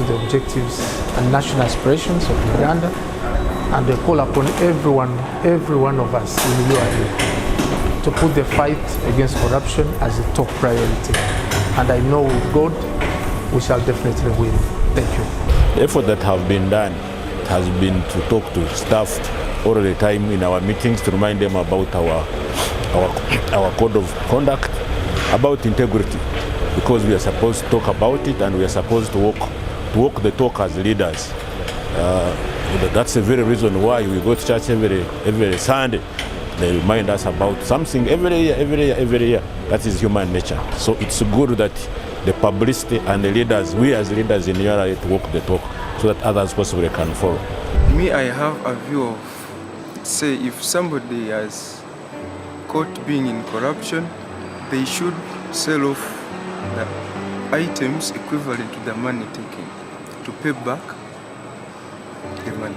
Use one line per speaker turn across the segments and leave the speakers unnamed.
to the objectives and national aspirations of Uganda, and I call upon every one of us in URA to put the fight against corruption as a top priority. And I know with God, we shall definitely win. Thank you.
The effort that have been done has been to talk to staff all the time in our meetings to remind them about our code of conduct, about integrity, because we are supposed to talk about it and we are supposed to walk the talk as leaders. That's the very reason why we go to church every Sunday. They remind us about something every year. That is human nature. So it's good that the publicity and the leaders, we as leaders in URA, to walk the talk so that others possibly can follow.
Me, I have a view of, say, if somebody has caught being in corruption, they should sell off the items equivalent to the money taken to pay back the money.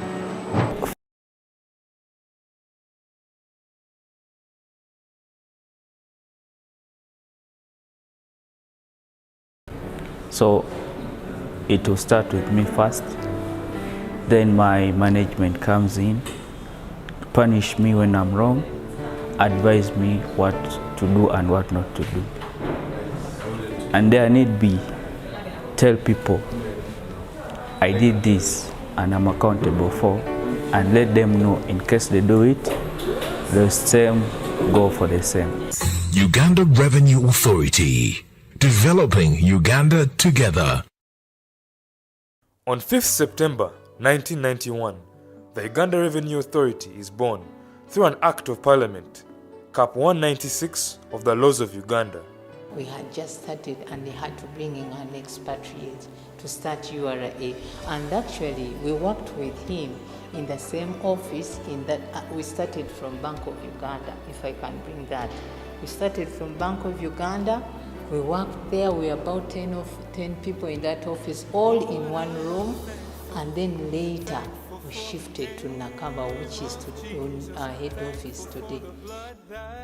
So it will start with me first, then my management comes in, punish me when I'm wrong, advise me what to do and what not to do. And there need be, tell people I did this and I'm accountable for, and let them know in case they do it, the same go for the same.
Uganda Revenue Authority. Developing Uganda together.
On 5th September 1991, the Uganda Revenue Authority is born through an Act of Parliament, Cap 196 of the Laws of Uganda.
We had just started and they had to bring in an expatriate to start URA. And actually, we worked with him in the same office in that we started from Bank of Uganda, if I can bring that. We started from Bank of Uganda. We worked there, we were about 10 people in that office, all in one room, and then later we shifted to Nakamba, which is our head office today.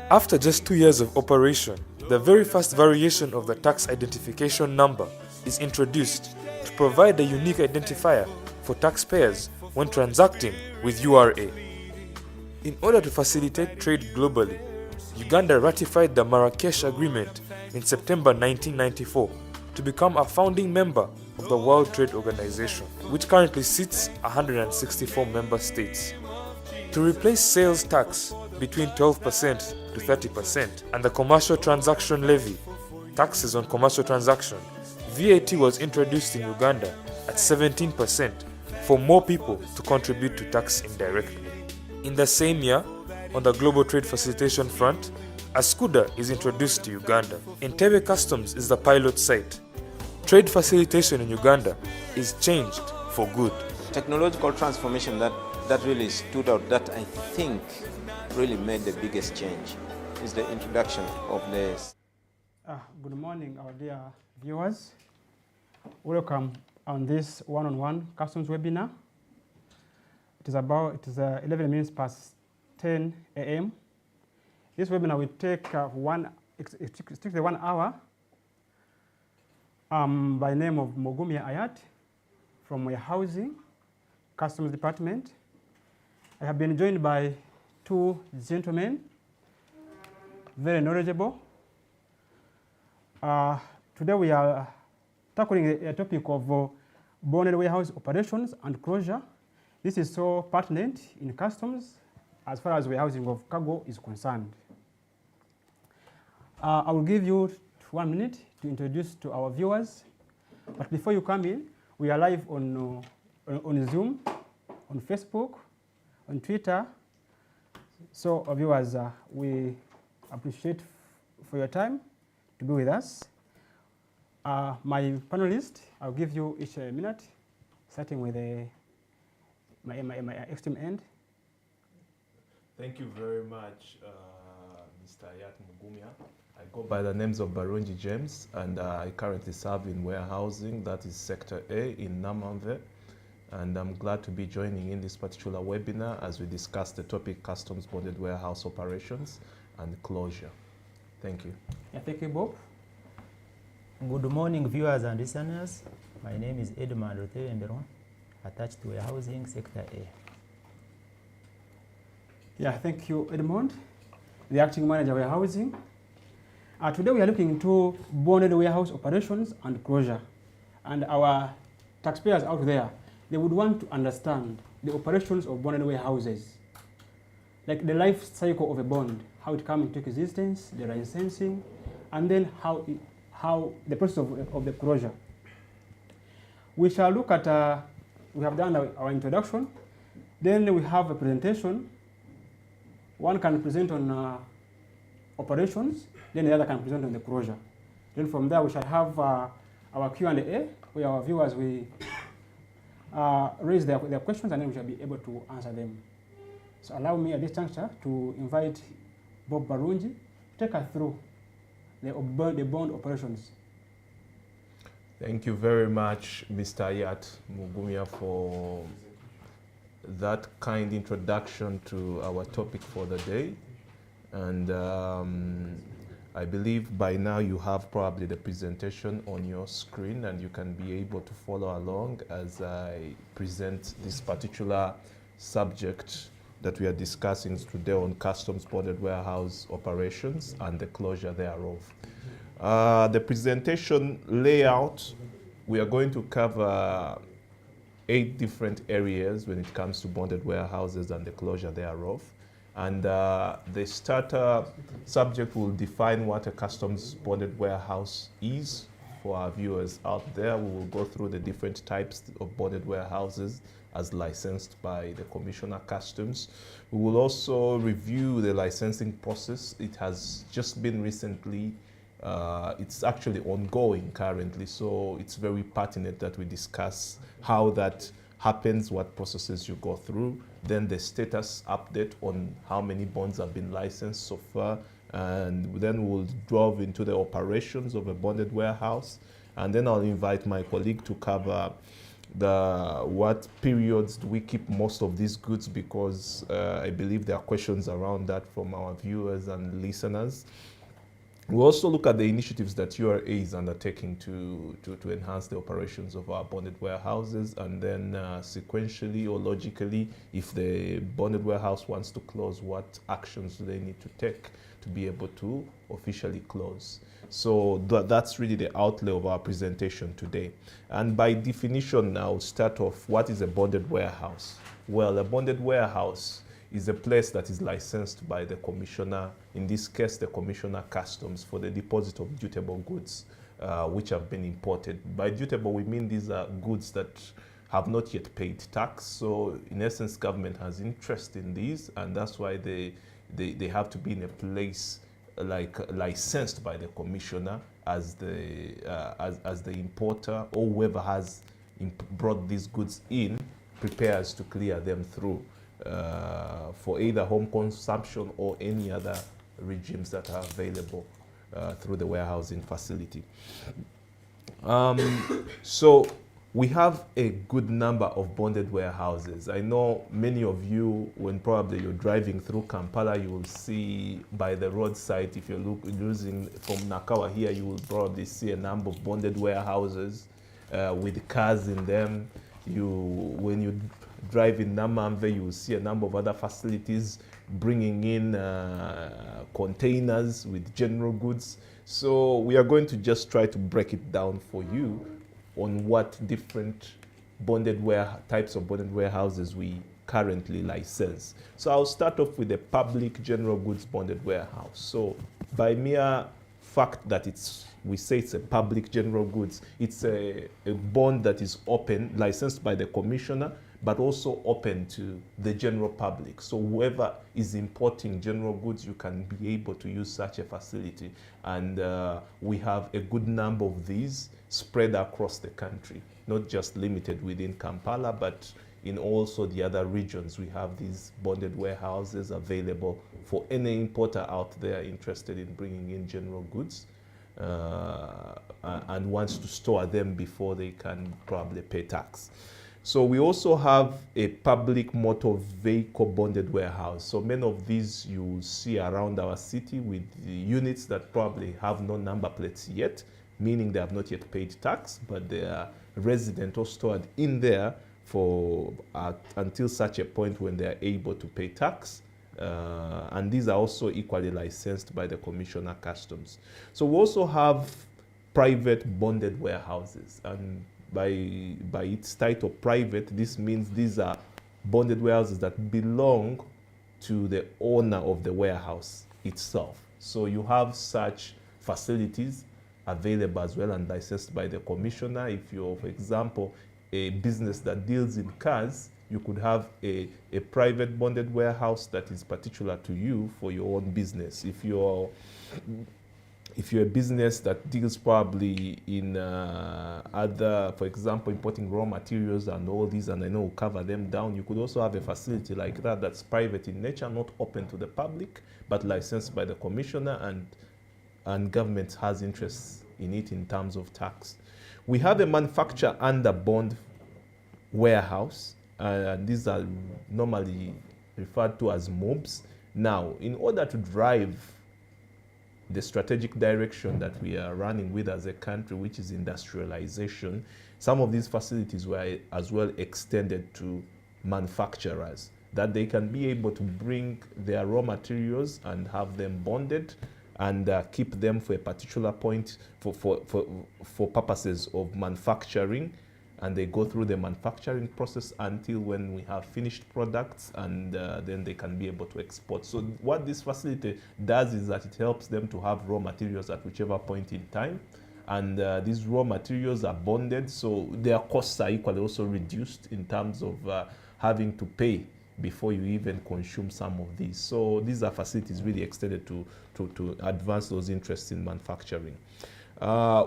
After just 2 years of operation, the very first variation of the tax identification number is introduced to provide a unique identifier for taxpayers when transacting with URA. In order to facilitate trade globally, Uganda ratified the Marrakesh Agreement in September 1994 to become a founding member of the World Trade Organization, which currently sits 164 member states. To replace sales tax between 12% to 30% and the commercial transaction levy, taxes on commercial transaction, VAT was introduced in Uganda at 17% for more people to contribute to tax indirectly. In the same year, on the global trade facilitation front, Askuda is introduced to Uganda. Entebbe Customs is the pilot site. Trade facilitation in Uganda is changed for good.
Technological transformation that really stood out, that I think really made the biggest change, is the introduction of this.
Good morning, our dear viewers. Welcome on this one-on-one customs webinar. It is 11 minutes past 10 a.m. This webinar will take strictly 1 hour by name of Mogumia Ayat from Warehousing Customs Department. I have been joined by 2 gentlemen, very knowledgeable. Today we are tackling a topic of bonded warehouse operations and closure. This is so pertinent in customs as far as warehousing of cargo is concerned. I will give you 1 minute to introduce to our viewers. But before you come in, we are live on Zoom, on Facebook, on Twitter. So, our viewers, we appreciate for your time to be with us. My panelists, I'll give you each a minute, starting with my extreme end.
Thank you very much, Mr. Ayat Mugumia. I go by the names of Barungi James, and I currently serve in warehousing, that is Sector A in Namamve. And I'm glad to be joining in this particular webinar as we discuss the topic customs bonded warehouse operations and closure. Thank you.
Yeah, thank you, Bob.
Good morning, viewers and listeners. My name is Edmond Rothemberon, attached to warehousing sector A.
Yeah, thank you, Edmond, the acting manager warehousing. Today we are looking into bonded warehouse operations and closure. And our taxpayers out there, they would want to understand the operations of bonded warehouses, like the life cycle of a bond, how it comes into existence, the licensing, and then how the process of the closure. We shall look at, we have done our introduction, then we have a presentation. One can present on operations, then the other can present on the closure. Then from there we shall have our Q&A, where our viewers will raise their questions, and then we shall be able to answer them. So allow me at this juncture to invite Bob Barungi to take us through the bond operations.
Thank you very much, Mr. Yat Mugumya, for that kind introduction to our topic for the day. And I believe by now you have probably the presentation on your screen, and you can be able to follow along as I present this particular subject that we are discussing today on customs bonded warehouse operations and the closure thereof. The presentation layout, we are going to cover 8 different areas when it comes to bonded warehouses and the closure thereof. And the starter subject will define what a customs bonded warehouse is for our viewers out there. We will go through the different types of bonded warehouses as licensed by the Commissioner Customs. We will also review the licensing process. It has just been recently, it's actually ongoing currently, so it's very pertinent that we discuss how that happens, what processes you go through, then the status update on how many bonds have been licensed so far, and then we'll delve into the operations of a bonded warehouse, and then I'll invite my colleague to cover what periods do we keep most of these goods, because I believe there are questions around that from our viewers and listeners. We'll also look at the initiatives that URA is undertaking to enhance the operations of our bonded warehouses, and then sequentially or logically, if the bonded warehouse wants to close, what actions do they need to take to be able to officially close. So that's really the outlay of our presentation today. And by definition, I'll start off, what is a bonded warehouse? Well, a bonded warehouse is a place that is licensed by the commissioner, in this case the Commissioner Customs, for the deposit of dutiable goods which have been imported. By dutiable, we mean these are goods that have not yet paid tax. So in essence, government has interest in these, and that's why they have to be in a place like licensed by the commissioner as the importer, or whoever has brought these goods in prepares to clear them through for either home consumption or any other regimes that are available through the warehousing facility. So we have a good number of bonded warehouses. I know many of you, when probably you're driving through Kampala, you will see by the roadside, if you're using from Nakawa here, you will probably see a number of bonded warehouses with cars in them. When you drive in Namamve, you will see a number of other facilities bringing in containers with general goods. So we are going to just try to break it down for you on what different types of bonded warehouses we currently license. So I'll start off with a public general goods bonded warehouse. So by mere fact that we say it's a public general goods, it's a bond that is open, licensed by the commissioner, but also open to the general public. So whoever is importing general goods, you can be able to use such a facility. And we have a good number of these spread across the country, not just limited within Kampala, but in also the other regions. We have these bonded warehouses available for any importer out there interested in bringing in general goods and wants to store them before they can probably pay tax. So we also have a public motor vehicle bonded warehouse. So many of these you will see around our city with the units that probably have no number plates yet, meaning they have not yet paid tax, but they are resident or stored in there for until such a point when they are able to pay tax. And these are also equally licensed by the Commissioner Customs. So we also have private bonded warehouses, and by its title private, this means these are bonded warehouses that belong to the owner of the warehouse itself. So you have such facilities available as well and licensed by the Commissioner. If you're, for example, a business that deals in cars, you could have a private bonded warehouse that is particular to you for your own business. If you're a business that deals probably in other, for example, importing raw materials and all these, and I know we'll cover them down, you could also have a facility like that that's private in nature, not open to the public, but licensed by the Commissioner, and government has interests in it in terms of tax. We have a manufacture under bond warehouse, and these are normally referred to as MOBs. Now, in order to drive the strategic direction that we are running with as a country, which is industrialization, some of these facilities were as well extended to manufacturers, that they can be able to bring their raw materials and have them bonded and keep them for a particular point for purposes of manufacturing, and they go through the manufacturing process until when we have finished products, and then they can be able to export. So what this facility does is that it helps them to have raw materials at whichever point in time, and these raw materials are bonded, so their costs are equally also reduced in terms of having to pay before you even consume some of these. So these are facilities really extended to advance those interests in manufacturing.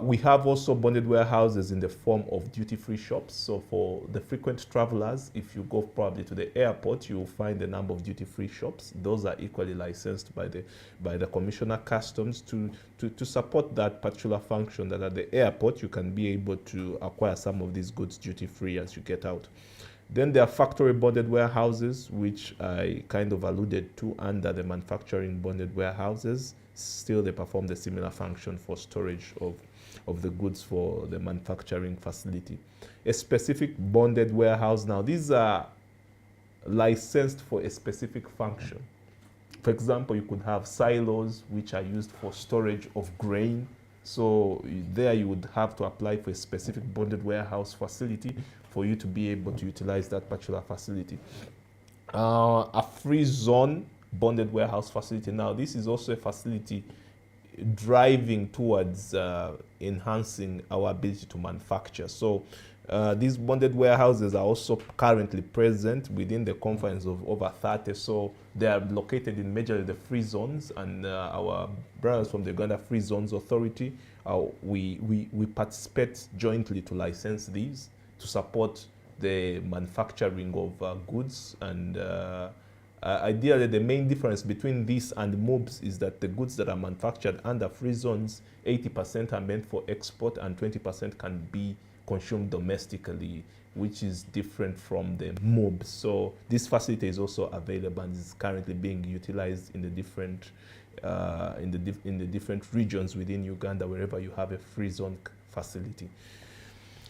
We have also bonded warehouses in the form of duty-free shops. So for the frequent travelers, if you go probably to the airport, you will find a number of duty-free shops. Those are equally licensed by the Commissioner Customs to support that particular function, that at the airport you can be able to acquire some of these goods duty-free as you get out. Then there are factory bonded warehouses, which I kind of alluded to under the manufacturing bonded warehouses. Still, they perform the similar function for storage of the goods for the manufacturing facility. A specific bonded warehouse, now these are licensed for a specific function. For example, you could have silos which are used for storage of grain. So there you would have to apply for a specific bonded warehouse facility for you to be able to utilize that particular facility. A free zone bonded warehouse facility. Now, this is also a facility driving towards enhancing our ability to manufacture. So these bonded warehouses are also currently present within the confines of over 30. So they are located in majorly the free zones, and our brothers from the Uganda Free Zones Authority, we participate jointly to license these to support the manufacturing of goods. And ideally, the main difference between this and MOBs is that the goods that are manufactured under free zones, 80% are meant for export and 20% can be consumed domestically, which is different from the MOBs. So this facility is also available and is currently being utilized in the different in the different regions within Uganda, wherever you have a free zone facility.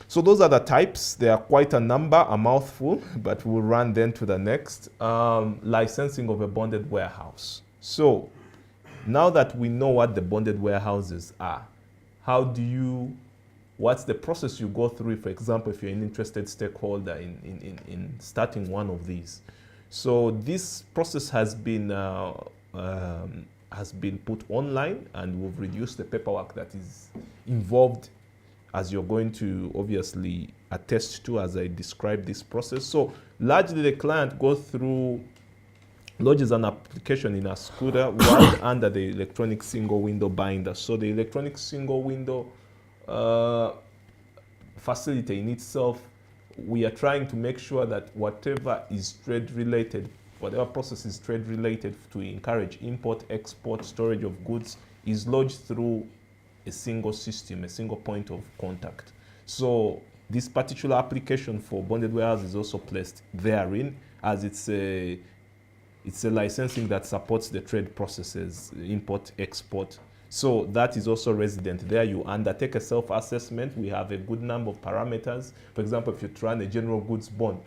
So those are the types. There are quite a number, a mouthful, but we'll run then to the next. Licensing of a bonded warehouse. So now that we know what the bonded warehouses are, what's the process you go through, for example, if you're an interested stakeholder in starting one of these? So this process has been put online, and we've reduced the paperwork that is involved, as you're going to obviously attest to as I describe this process. So largely the client lodges an application in a scooter while under the electronic single window binder. So the electronic single window facility in itself, we are trying to make sure that whatever is trade related, whatever process is trade related to encourage import, export, storage of goods is lodged through a single system, a single point of contact. So this particular application for bonded warehouse is also placed therein, as it's a licensing that supports the trade processes, import, export, So that is also resident there. You undertake a self-assessment. We have a good number of parameters. For example, if you run a general goods bond,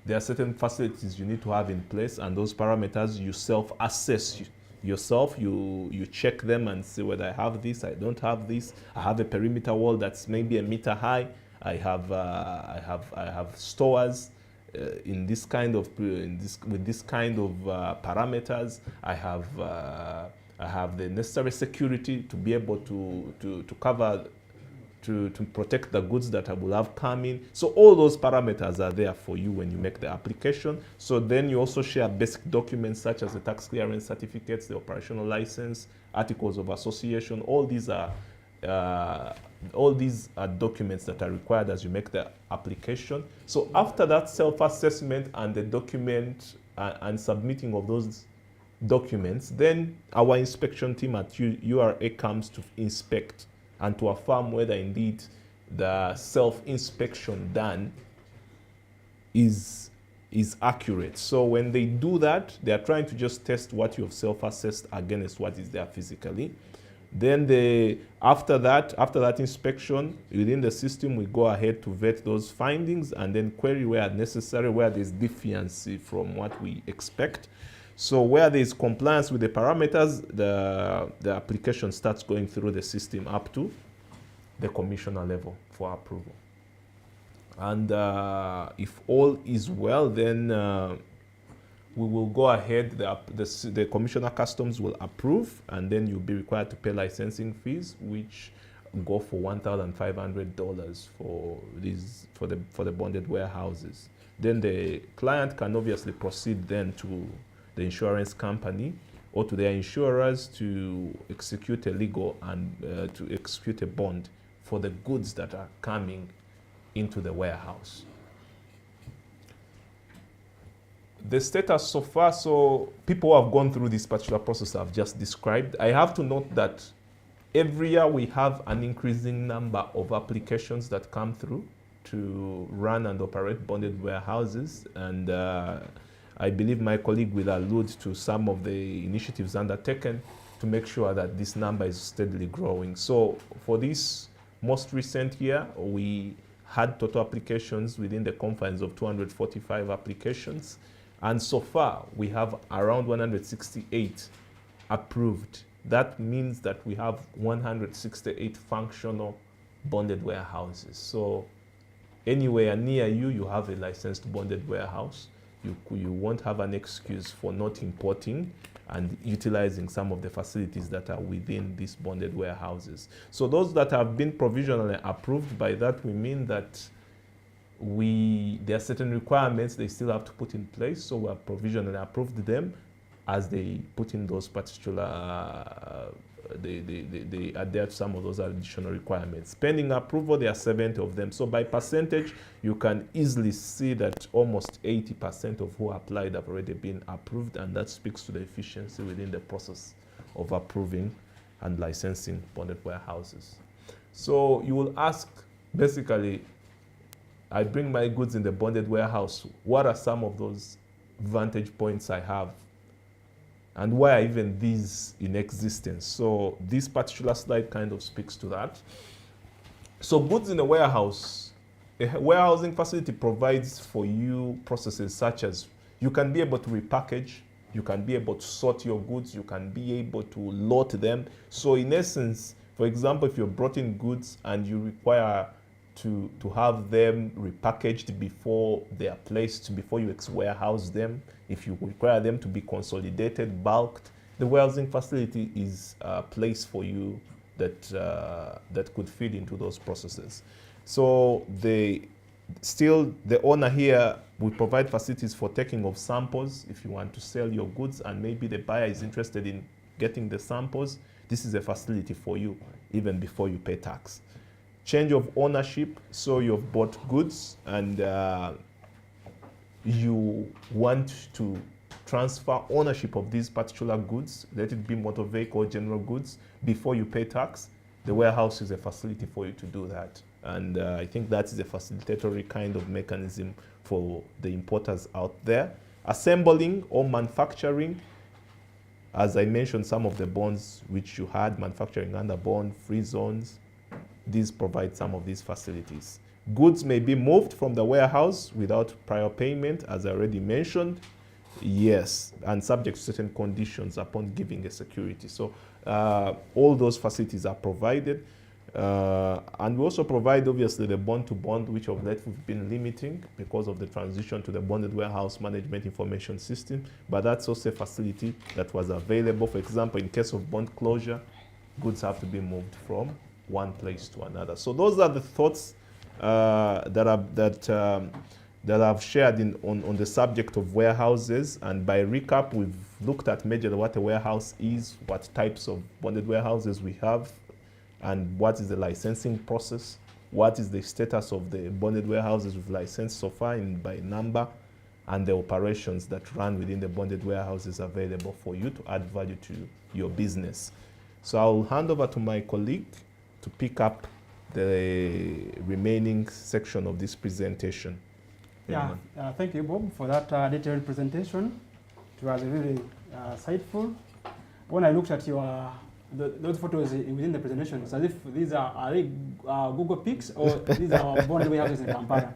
there are certain facilities you need to have in place, and those parameters you self-assess yourself. You check them and see whether I have this, I don't have this. I have a perimeter wall that's maybe a meter high. I have stores in this kind of with this kind of parameters. I have the necessary security to be able to cover, to protect the goods that I will have coming. So all those parameters are there for you when you make the application. So then you also share basic documents such as the tax clearance certificates, the operational license, articles of association. All these are documents that are required as you make the application. So after that self-assessment and the document and submitting of those documents, then our inspection team at URA comes to inspect and to affirm whether indeed the self-inspection done is accurate. So when they do that, they are trying to just test what you have self-assessed against what is there physically. Then after that inspection, within the system, we go ahead to vet those findings and then query where necessary, where there's deficiency from what we expect. So where there is compliance with the parameters, the application starts going through the system up to the commissioner level for approval. And if all is well, then we will go ahead, the Commissioner Customs will approve, and then you'll be required to pay licensing fees, which go for $1,500 for the bonded warehouses. Then the client can obviously proceed then to the insurance company or to their insurers to execute a legal and to execute a bond for the goods that are coming into the warehouse. The status so far, so people who have gone through this particular process I've just described, I have to note that every year we have an increasing number of applications that come through to run and operate bonded warehouses, and I believe my colleague will allude to some of the initiatives undertaken to make sure that this number is steadily growing. So for this most recent year, we had total applications within the confines of 245 applications. And so far, we have around 168 approved. That means that we have 168 functional bonded warehouses. So anywhere near you, you have a licensed bonded warehouse. You won't have an excuse for not importing and utilizing some of the facilities that are within these bonded warehouses. So those that have been provisionally approved, by that we mean that there are certain requirements they still have to put in place, so we have provisionally approved them as they put in those particular, they adhere to some of those additional requirements. Pending approval, there are 70 of them. So by percentage, you can easily see that almost 80% of who applied have already been approved, and that speaks to the efficiency within the process of approving and licensing bonded warehouses. So you will ask, basically, I bring my goods in the bonded warehouse. What are some of those vantage points I have? And why are even these in existence? So this particular slide kind of speaks to that. So goods in a warehouse, a warehousing facility provides for you processes such as you can be able to repackage, you can be able to sort your goods, you can be able to lot them. So in essence, for example, if you're brought in goods and you require to have them repackaged before they are placed, before you warehouse them, if you require them to be consolidated, bulked, the warehousing facility is a place for you that could feed into those processes. So the owner here will provide facilities for taking of samples if you want to sell your goods and maybe the buyer is interested in getting the samples. This is a facility for you even before you pay tax. Change of ownership, so you've bought goods and you want to transfer ownership of these particular goods, let it be motor vehicle or general goods, before you pay tax. The warehouse is a facility for you to do that. And I think that is a facilitatory kind of mechanism for the importers out there. Assembling or manufacturing, As I mentioned, some of the bonds which you had, manufacturing under bond, free zones, these provide some of these facilities. Goods may be moved from the warehouse without prior payment, as I already mentioned. Yes, and subject to certain conditions upon giving a security. So all those facilities are provided. And we also provide, obviously, the bond-to-bond, which of late we've been limiting because of the transition to the bonded warehouse management information system. But that's also a facility that was available. For example, in case of bond closure, goods have to be moved from one place to another. So those are the thoughts that I've shared on the subject of warehouses. And by recap, we've looked at majorly what a warehouse is, what types of bonded warehouses we have, and what is the licensing process, what is the status of the bonded warehouses we've licensed so far by number, and the operations that run within the bonded warehouses available for you to add value to your business. So I'll hand over to my colleague to pick up the remaining section of this presentation.
Yeah, thank you, Bob, for that detailed presentation. It was really insightful. When I looked at those photos within the presentation, it's as if these are they Google Pics or these are bonded warehouses in Kampala.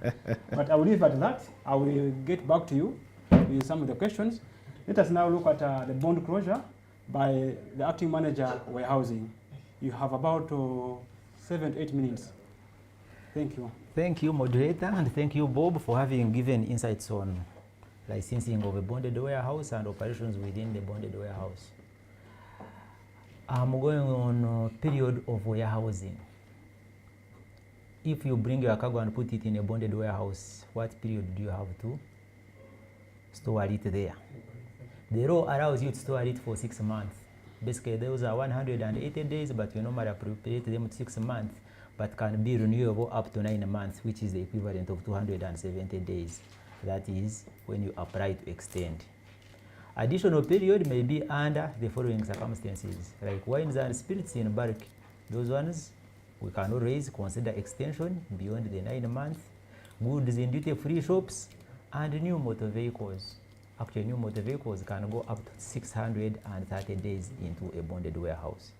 But I will leave at that. I will get back to you with some of the questions. Let us now look at the bond closure by the acting manager warehousing. You have about 7 to 8 minutes. Thank you.
Thank you, moderator, and thank you, Bob, for having given insights on licensing of a bonded warehouse and operations within the bonded warehouse. I'm going on a period of warehousing. If you bring your cargo and put it in a bonded warehouse, what period do you have to store it there? The law allows you to store it for 6 months. Basically, those are 180 days, but you normally appropriate them to 6 months, but can be renewable up to 9 months, which is the equivalent of 270 days. That is when you apply to extend. Additional period may be under the following circumstances, like wines and spirits in bulk. Those ones we can always consider extension beyond the 9 months. Goods in duty-free shops and new motor vehicles. Actually, new motor vehicles can go up to 630 days into a bonded warehouse.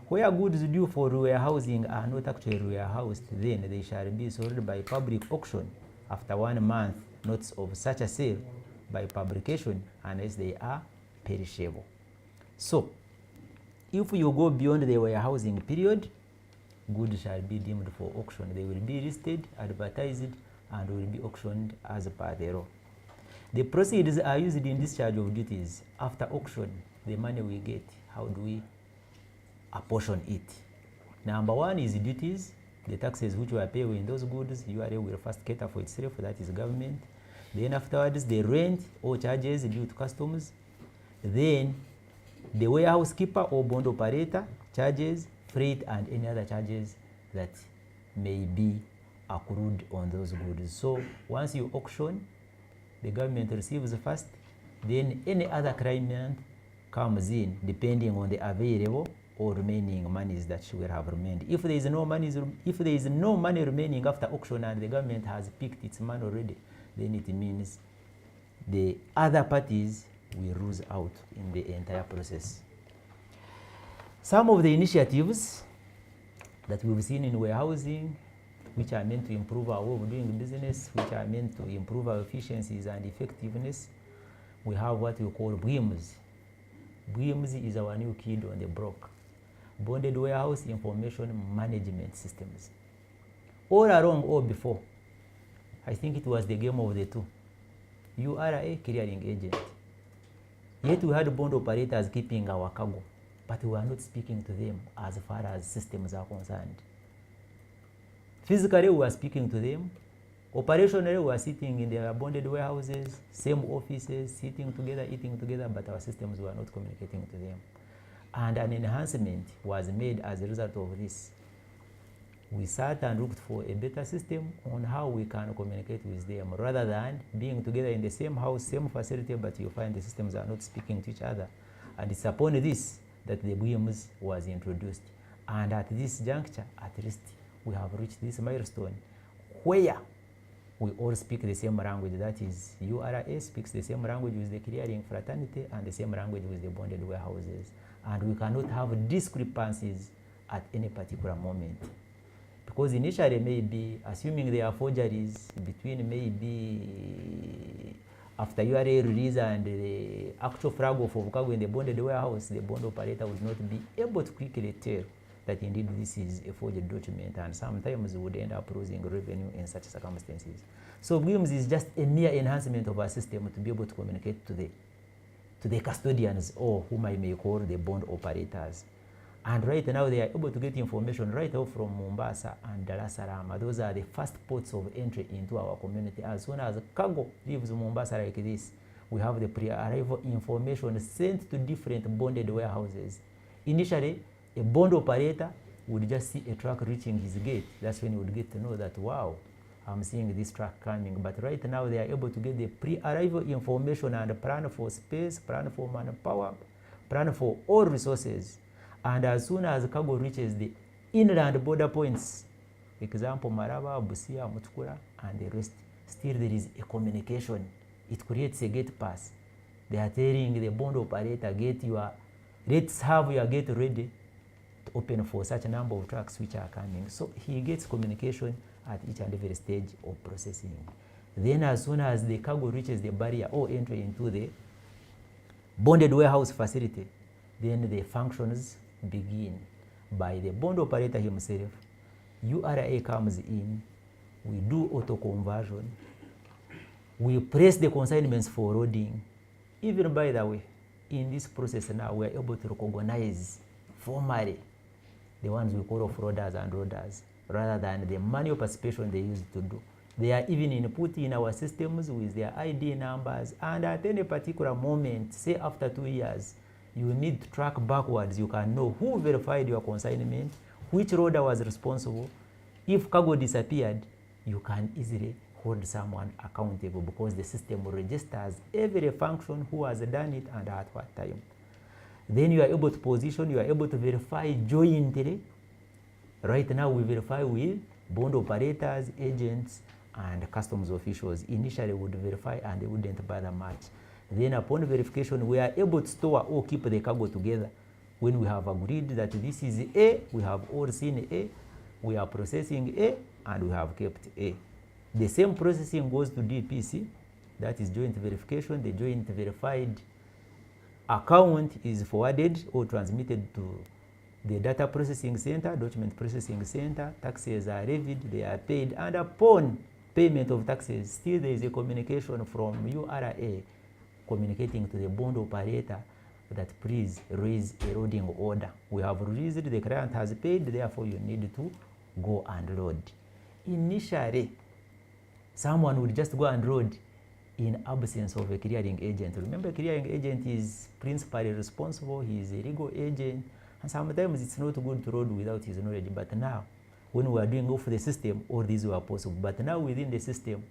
Where goods due for warehousing are not actually warehoused, then they shall be sold by public auction after 1 month, notice of such a sale by publication unless they are perishable. So, if you go beyond the warehousing period, goods shall be deemed for auction. They will be listed, advertised, and will be auctioned as per the law. The proceeds are used in discharge of duties. After auction, the money we get, how do we apportion it? Number one is duties, the taxes which we are paying in those goods. URA will first cater for itself, that is government. Then afterwards, the rent or charges due to customs. Then the warehouse keeper or bond operator charges, freight, and any other charges that may be accrued on those goods. So once you auction, the government receives first, then any other claimant comes in depending on the available or remaining monies that will have remained. If there is no money remaining after auction and the government has picked its money already, then it means the other parties will lose out in the entire process. Some of the initiatives that we've seen in warehousing, which are meant to improve our way of doing business, which are meant to improve our efficiencies and effectiveness, we have what we call BWIMS. BWIMS is our new kid on the block. Bonded Warehouse Information Management Systems. All along or before, I think it was the game of the two. You are a clearing agent. Yet we had bond operators keeping our cargo, but we are not speaking to them as far as systems are concerned. Physically, we are speaking to them. Operationally, we are sitting in their bonded warehouses, same offices, sitting together, eating together, but our systems were not communicating to them. And an enhancement was made as a result of this. We sat and looked for a better system on how we can communicate with them, rather than being together in the same house, same facility, but you find the systems are not speaking to each other. And it's upon this that the BWIMS was introduced. And at this juncture, at least, we have reached this milestone where we all speak the same language. That is, URA speaks the same language with the clearing fraternity and the same language with the bonded warehouses. And we cannot have discrepancies at any particular moment. Because initially, maybe, assuming there are forgeries between maybe after URA release and the actual flag of cargo in the bonded warehouse, the bond operator would not be able to quickly tell that indeed this is a forged document, and sometimes we would end up losing revenue in such circumstances. So BIMS is just a mere enhancement of our system to be able to communicate to the custodians, or whom I may call the bond operators. And right now they are able to get information right off from Mombasa and Dar es Salaam. Those are the first ports of entry into our community. As soon as cargo leaves Mombasa like this, we have the pre-arrival information sent to different bonded warehouses. Initially, a bond operator would just see a truck reaching his gate. That's when he would get to know that, wow, I'm seeing this truck coming. But right now they are able to get the pre-arrival information and plan for space, plan for manpower, plan for all resources. And as soon as cargo reaches the inland border points, example Maraba, Busia, Mutukura, and the rest, still there is a communication. It creates a gate pass. They are telling the bond operator, let's have your gate ready to open for such a number of trucks which are coming. So he gets communication at each and every stage of processing. Then as soon as the cargo reaches the barrier or entry into the bonded warehouse facility, then the functions begin by the bond operator himself. URA comes in, we do auto conversion, we press the consignments for loading. Even by the way, in this process now, we are able to recognize formally the ones we call off-roaders and loaders, rather than the manual participation they used to do. They are even input in our systems with their ID numbers, and at any particular moment, say after 2 years, you need to track backwards. You can know who verified your consignment, which loader was responsible. If cargo disappeared, you can easily hold someone accountable because the system registers every function, who has done it and at what time. Then you are able to position, you are able to verify jointly. Right now we verify with bond operators, agents, and customs officials. Initially we would verify and they wouldn't bother much. Then upon verification, we are able to store or keep the cargo together. When we have agreed that this is A, we have all seen A, we are processing A, and we have kept A. The same processing goes to DPC, that is joint verification. The joint verified account is forwarded or transmitted to the data processing center, document processing center. Taxes are levied, they are paid, and upon payment of taxes, still there is a communication from URA communicating to the bond operator that please raise a loading order. We have released, the client has paid, therefore you need to go and load. Initially, someone would just go and load in absence of a clearing agent. Remember, clearing agent is principally responsible, he is a legal agent, and sometimes it's not good to load without his knowledge. But now, when we are doing off the system, all these were possible. But now within the system,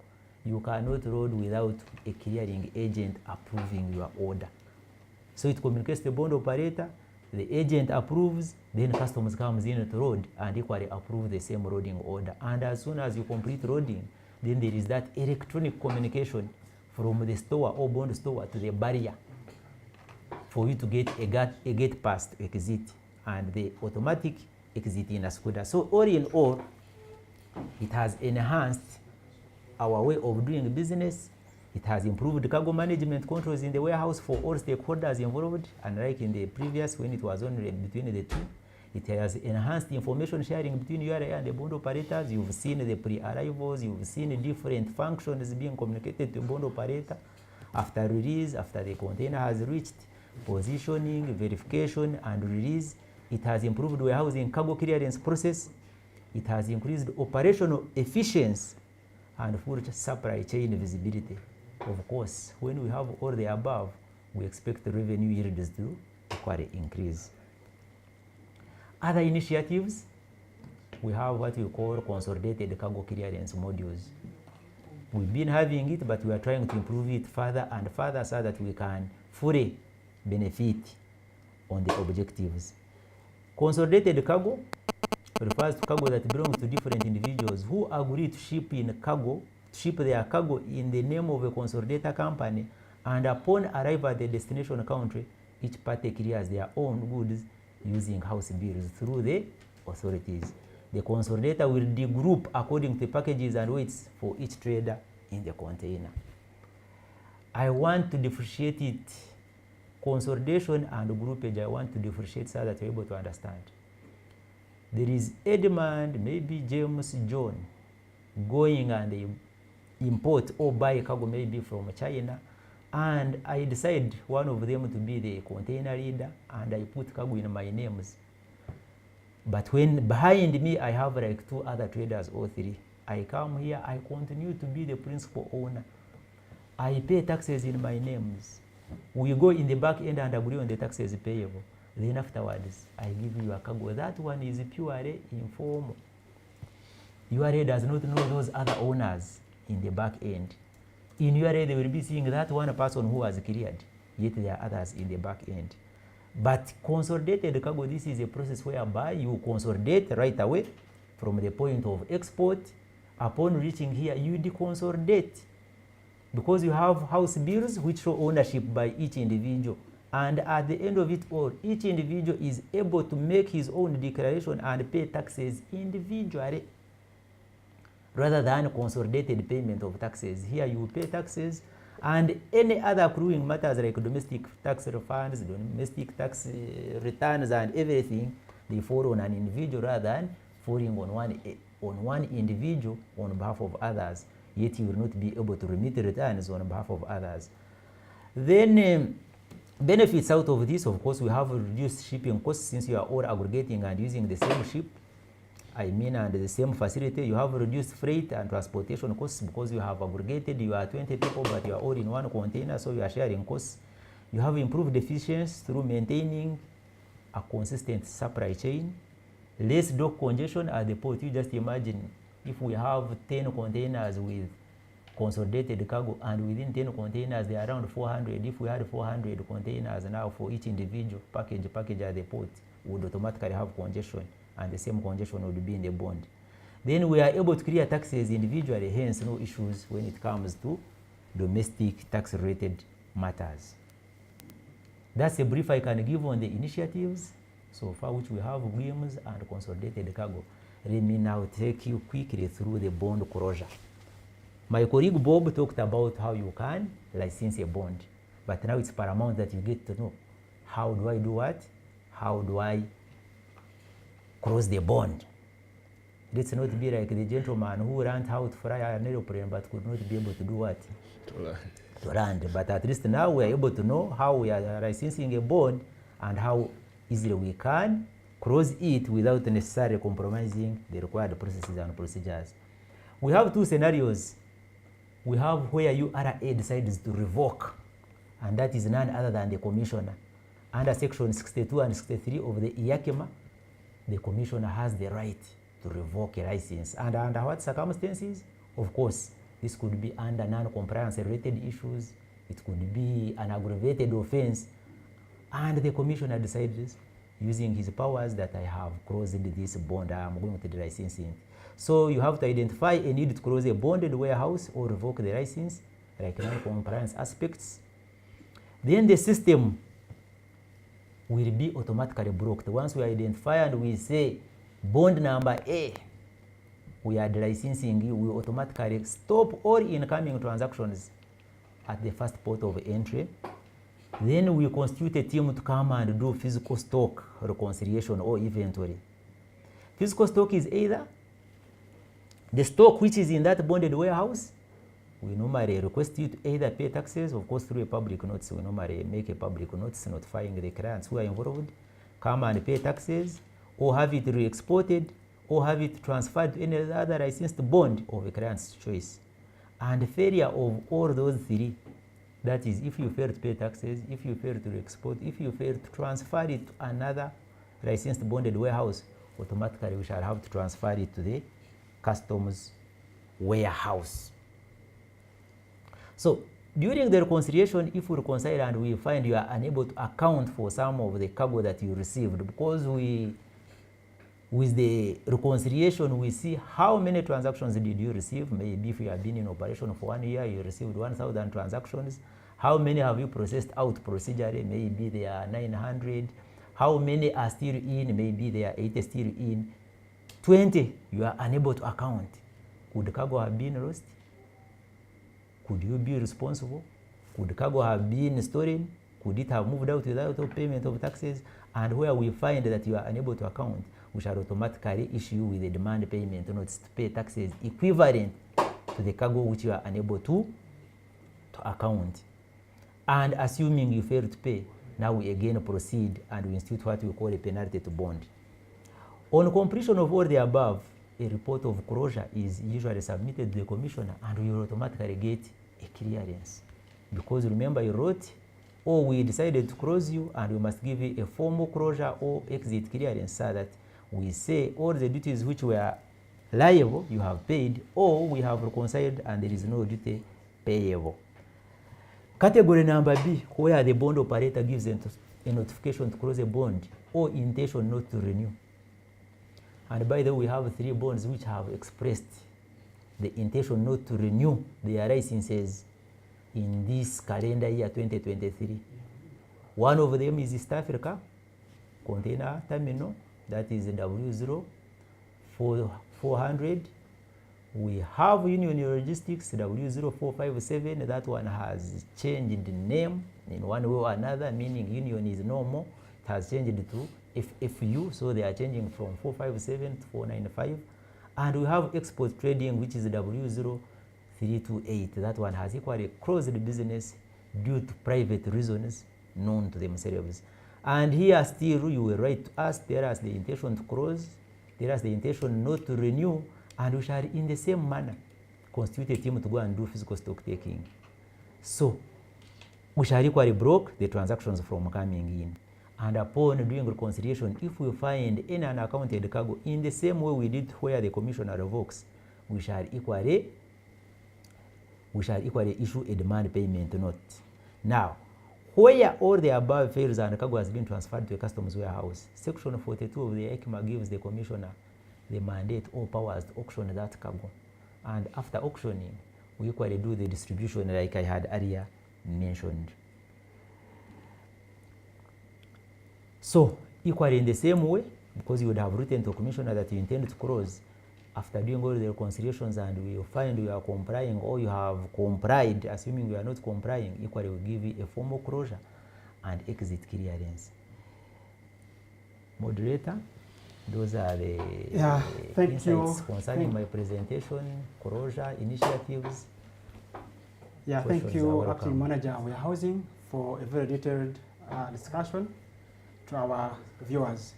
you cannot load without a clearing agent approving your order. So it communicates to the bond operator, the agent approves, then customs comes in to load and equally approve the same loading order. And as soon as you complete loading, then there is that electronic communication from the store or bond store to the barrier for you to get a gate pass to exit and the automatic exit in a scooter. So all in all, it has enhanced our way of doing business. It has improved cargo management controls in the warehouse for all stakeholders involved, unlike in the previous when it was only between the two. It has enhanced information sharing between URA and the bond operators. You've seen the pre-arrivals, you've seen different functions being communicated to the bond operator after release, after the container has reached, positioning, verification, and release. It has improved warehousing cargo clearance process. It has increased operational efficiency and full supply chain visibility. Of course, when we have all the above, we expect the revenue yields to equally increase. Other initiatives, we have what we call consolidated cargo clearance modules. We've been having it, but we are trying to improve it further and further so that we can fully benefit on the objectives. Consolidated cargo refers to cargo that belongs to different individuals who agree to ship in cargo ship their cargo in the name of a consolidator company, and upon arrival at the destination country, each party clears their own goods using house bills through the authorities. The consolidator will degroup according to packages and weights for each trader in the container. I want to differentiate it, consolidation and groupage. I want to differentiate so that you're able to understand. There is Edmund, maybe James, John, going and they import or buy cargo maybe from China, and I decide one of them to be the container leader, and I put cargo in my names. But when behind me I have like 2 other traders or 3, I come here, I continue to be the principal owner. I pay taxes in my names. We go in the back end and agree on the taxes payable. Then afterwards, I give you a cargo. That one is purely informal. URA does not know those other owners in the back end. In URA, they will be seeing that one person who has cleared, yet there are others in the back end. But consolidated cargo, this is a process whereby you consolidate right away from the point of export. Upon reaching here, you deconsolidate because you have house bills which show ownership by each individual. And at the end of it all, each individual is able to make his own declaration and pay taxes individually, rather than consolidated payment of taxes. Here you pay taxes and any other accruing matters like domestic tax refunds, domestic tax returns and everything, they fall on an individual rather than falling on one individual on behalf of others, yet you will not be able to remit returns on behalf of others. Then benefits out of this, of course, we have reduced shipping costs since you are all aggregating and using the same ship. And the same facility. You have reduced freight and transportation costs because you have aggregated. You are 20 people, but you are all in one container, so you are sharing costs. You have improved efficiency through maintaining a consistent supply chain. Less dock congestion at the port. You just imagine if we have 10 containers with consolidated cargo, and within 10 containers there are around 400. If we had 400 containers now for each individual package at the port, we would automatically have congestion, and the same congestion would be in the bond. Then we are able to clear taxes individually, hence no issues when it comes to domestic tax-related matters. That's a brief I can give on the initiatives so far which we have, WIMS and consolidated cargo. Let me now take you quickly through the bond closure. My colleague Bob talked about how you can license a bond, but now it's paramount that you get to know, how do I do what? How do I close the bond? Let's not be like the gentleman who learned how to fly an aeroplane but could not be able to do what? To land. But at least now we are able to know how we are licensing a bond and how easily we can close it without necessarily compromising the required processes and procedures. We have 2 scenarios. We have where URA decides to revoke, and that is none other than the commissioner. Under section 62 and 63 of the IACMA, the commissioner has the right to revoke a license. And under what circumstances? Of course, this could be under non-compliance related issues. It could be an aggravated offense. And the commissioner decides, using his powers, that I have closed this bond, I am going to the licensing. So you have to identify a need to close a bonded warehouse or revoke the license, like non-compliance aspects. Then the system will be automatically blocked. Once we identify and we say bond number A, we are licensing you, we automatically stop all incoming transactions at the first port of entry. Then we constitute a team to come and do physical stock reconciliation or inventory. Physical stock is either the stock which is in that bonded warehouse. We normally request you to either pay taxes, of course through a public notice. We normally make a public notice notifying the clients who are involved, come and pay taxes, or have it re-exported, or have it transferred to any other licensed bond of a client's choice. And failure of all those 3, that is, if you fail to pay taxes, if you fail to re-export, if you fail to transfer it to another licensed bonded warehouse, automatically we shall have to transfer it to the customs warehouse. So during the reconciliation, if we reconcile and we find you are unable to account for some of the cargo that you received because we With the reconciliation, we see how many transactions did you receive. Maybe if you have been in operation for 1 year, you received 1,000 transactions. How many have you processed out procedurally? Maybe there are 900. How many are still in? Maybe there are 80 still in. 20, you are unable to account. Could cargo have been lost? Could you be responsible? Could cargo have been stolen? Could it have moved out without payment of taxes? And where we find that you are unable to account, we shall automatically issue with a demand payment notice to pay taxes equivalent to the cargo which you are unable to account. And assuming you fail to pay, now we again proceed and we institute what we call a penalty to bond. On completion of all the above, a report of closure is usually submitted to the commissioner and we will automatically get a clearance. Because remember, you wrote, or we decided to close you and we must give you a formal closure or exit clearance so that we say all the duties which were liable you have paid, or we have reconciled and there is no duty payable. Category number B, where the bond operator gives a notification to close a bond or intention not to renew. And by the way, we have 3 bonds which have expressed the intention not to renew their licenses in this calendar year 2023. One of them is East Africa Container Terminal, that is W0400. We have Union Logistics W0457, that one has changed the name in one way or another, meaning Union is no more. It has changed to FFU, so they are changing from 457 to 495. And we have Export Trading, which is W0328. That one has equally closed the business due to private reasons known to themselves. And here still you will write to us, tell us the intention to close, tell us the intention not to renew, and we shall in the same manner constitute a team to go and do physical stock taking. So we shall equally block the transactions from coming in. And upon doing reconciliation, if we find any unaccounted cargo in the same way we did where the commissioner revokes, we shall equally issue a demand payment note. Now, where all the above fails and cargo has been transferred to a customs warehouse, Section 42 of the ECMA gives the commissioner the mandate or powers to auction that cargo. And after auctioning, we equally do the distribution like I had earlier mentioned. So, equally in the same way, because you would have written to a commissioner that you intend to close, after doing all the reconciliations and we find you are complying or you have complied, assuming you are not complying, equally we give you a formal closure and exit clearance. Moderator, those are the insights concerning my presentation, closure, initiatives.
Yeah, thank you, Acting Manager Warehousing, for a very detailed discussion to our viewers.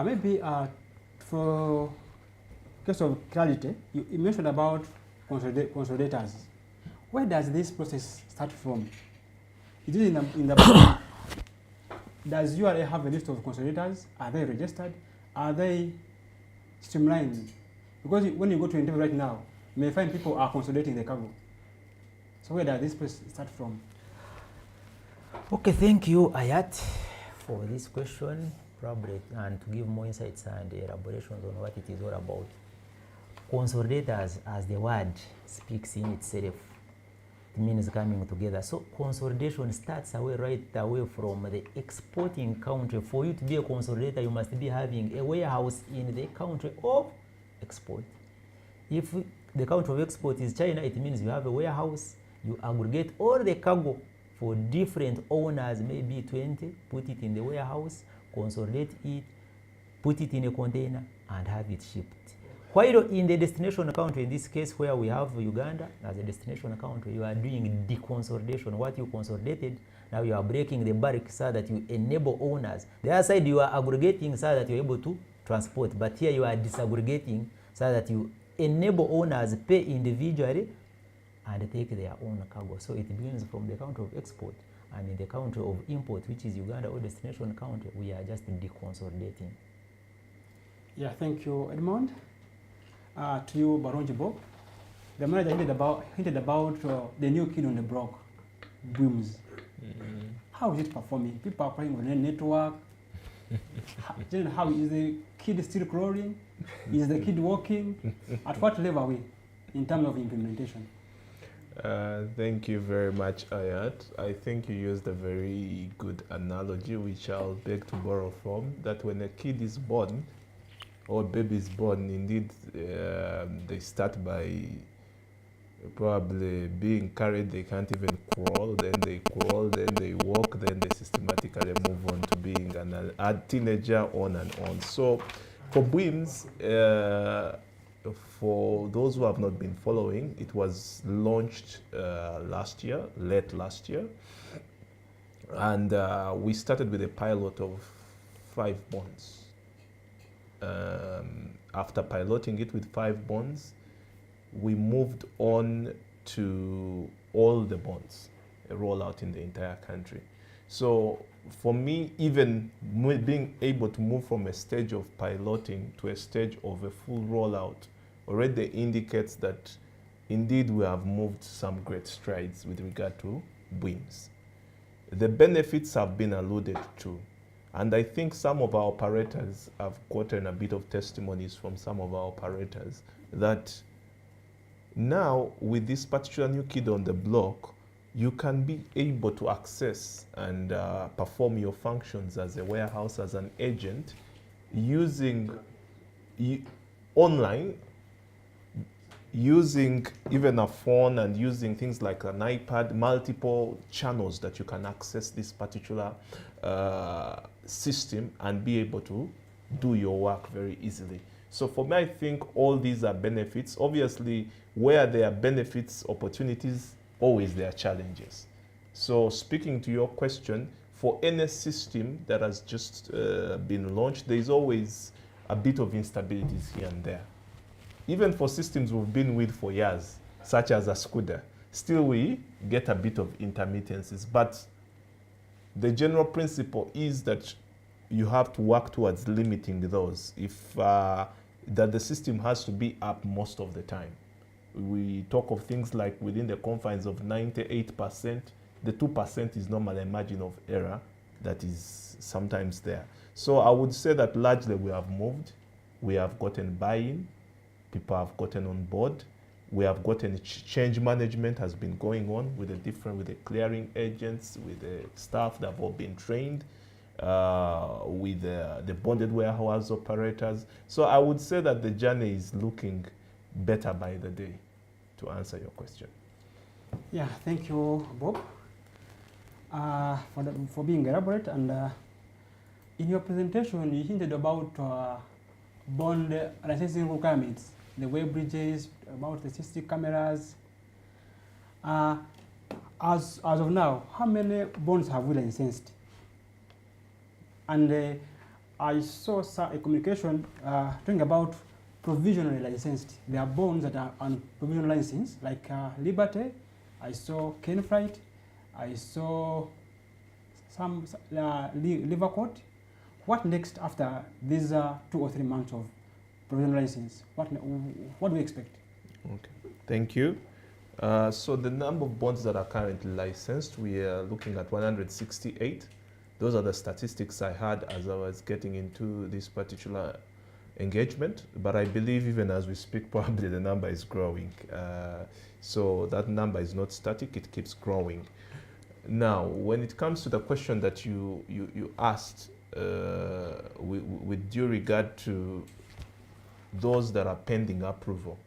Maybe for case of clarity, you mentioned about consolidators. Where does this process start from? Is it in the does URA have a list of consolidators? Are they registered? Are they streamlined? Because when you go to interview right now, you may find people are consolidating the cargo. So where does this process start from?
Okay, thank you, Ayat, for this question, probably, and to give more insights and elaborations on what it is all about. Consolidators, as the word speaks in itself, it means coming together. So consolidation starts right away from the exporting country. For you to be a consolidator, you must be having a warehouse in the country of export. If the country of export is China, it means you have a warehouse, you aggregate all the cargo for different owners, maybe 20, put it in the warehouse, consolidate it, put it in a container, and have it shipped. While in the destination country, in this case where we have Uganda as a destination country, you are doing deconsolidation. What you consolidated, now you are breaking the bulk so that you enable owners. The other side, you are aggregating so that you're able to transport. But here you are disaggregating so that you enable owners pay individually and take their own cargo. So it begins from the country of export, and in the country of import, which is Uganda or destination country, we are just deconsolidating.
Yeah, thank you, Edmond. To you, Baronji Bob. The manager hinted about the new kid on the block, BIMS. How is it performing? People are playing on a network. Generally, how is the kid still crawling? Is the kid walking? At what level are we in terms of implementation?
Thank you very much, Ayat. I think you used a very good analogy, which I'll beg to borrow from, that when a kid is born, or baby is born, indeed, they start by probably being carried. They can't even crawl, then they crawl, then they walk, then they systematically move on to being a teenager, on and on. So for BWIMS, for those who have not been following, it was launched last year, late last year. And we started with a pilot of 5 bonds. After piloting it with 5 bonds, we moved on to all the bonds, a rollout in the entire country. So for me, even being able to move from a stage of piloting to a stage of a full rollout already indicates that indeed we have moved some great strides with regard to BWIMS. The benefits have been alluded to, and I think some of our operators have gotten a bit of testimonies from some of our operators that now with this particular new kid on the block, you can be able to access and perform your functions as a warehouse, as an agent, using online, using even a phone and using things like an iPad, multiple channels that you can access this particular system and be able to do your work very easily. So for me, I think all these are benefits. Obviously, where there are benefits, opportunities, always there are challenges. So speaking to your question, for any system that has just been launched, there is always a bit of instabilities here and there. Even for systems we've been with for years, such as a SCUDA, still we get a bit of intermittencies. But the general principle is that you have to work towards limiting those. If that the system has to be up most of the time. We talk of things like within the confines of 98%, the 2% is normally a margin of error that is sometimes there. So I would say that largely we have moved, we have gotten buy-in, people have gotten on board, we have gotten change management has been going on with the clearing agents, with the staff that have all been trained, with the bonded warehouse operators. So I would say that the journey is looking better by the day, to answer your question.
Yeah, thank you, Bob, for being elaborate. And in your presentation, you hinted about bond licensing requirements, the web bridges, about the CCTV cameras. As of now, how many bonds have we licensed? And I saw a communication talking about provisionally licensed. There are bonds that are on provisional license, like Liberty. I saw Kenflight. I saw some Livercourt. What next after these 2 or 3 months of provisional license? What do we expect?
Okay, thank you. So the number of bonds that are currently licensed, we are looking at 168. Those are the statistics I had as I was getting into this particular engagement, but I believe even as we speak, probably the number is growing. So that number is not static, it keeps growing. Now, when it comes to the question that you asked, with due regard to those that are pending approval,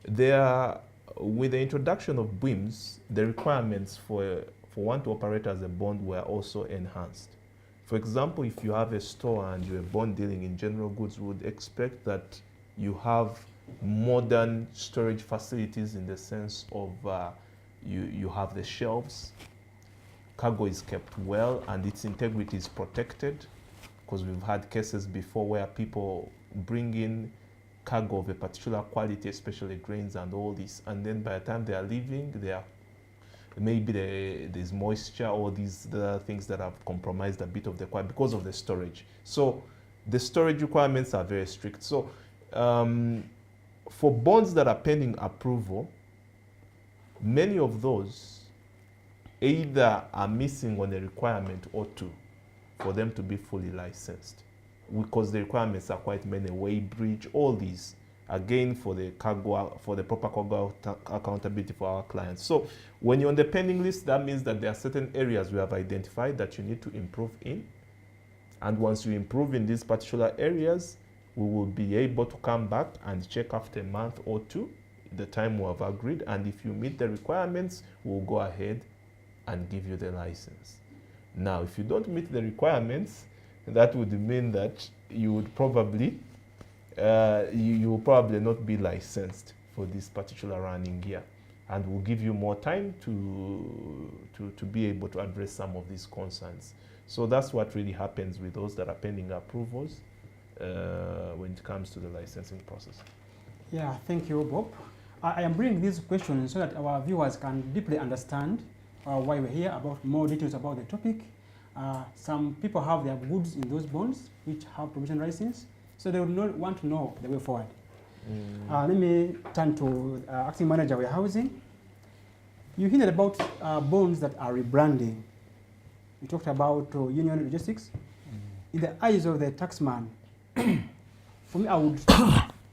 with the introduction of BWIMS, the requirements for one to operate as a bond were also enhanced. For example, if you have a store and you're bond dealing in general goods, we would expect that you have modern storage facilities in the sense of you have the shelves, cargo is kept well and its integrity is protected, because we've had cases before where people bring in cargo of a particular quality, especially grains and all this, and then by the time they are leaving, maybe there's moisture or these things that have compromised a bit of the quality because of the storage. So the storage requirements are very strict. So for bonds that are pending approval, many of those either are missing on a requirement or two. for them to be fully licensed, because the requirements are quite many: weighbridge, all these, again, for the cargo, for the proper cargo accountability for our clients. So when you're on the pending list, that means that there are certain areas we have identified that you need to improve in. And once you improve in these particular areas, we will be able to come back and check after a month or two, the time we have agreed. And if you meet the requirements, we'll go ahead and give you the license. Now, if you don't meet the requirements, that would mean that you would probably you will probably not be licensed for this particular running year, and we'll give you more time to be able to address some of these concerns. So that's what really happens with those that are pending approvals when it comes to the licensing process.
Yeah, thank you, Bob. I am bringing these questions so that our viewers can deeply understand why we're here, about more details about the topic. Some people have their goods in those bonds which have provision license, so they would not want to know the way forward. Let me turn to Acting Manager Warehousing. You hinted about bonds that are rebranding. You talked about Union Logistics. In the eyes of the taxman, for me, I would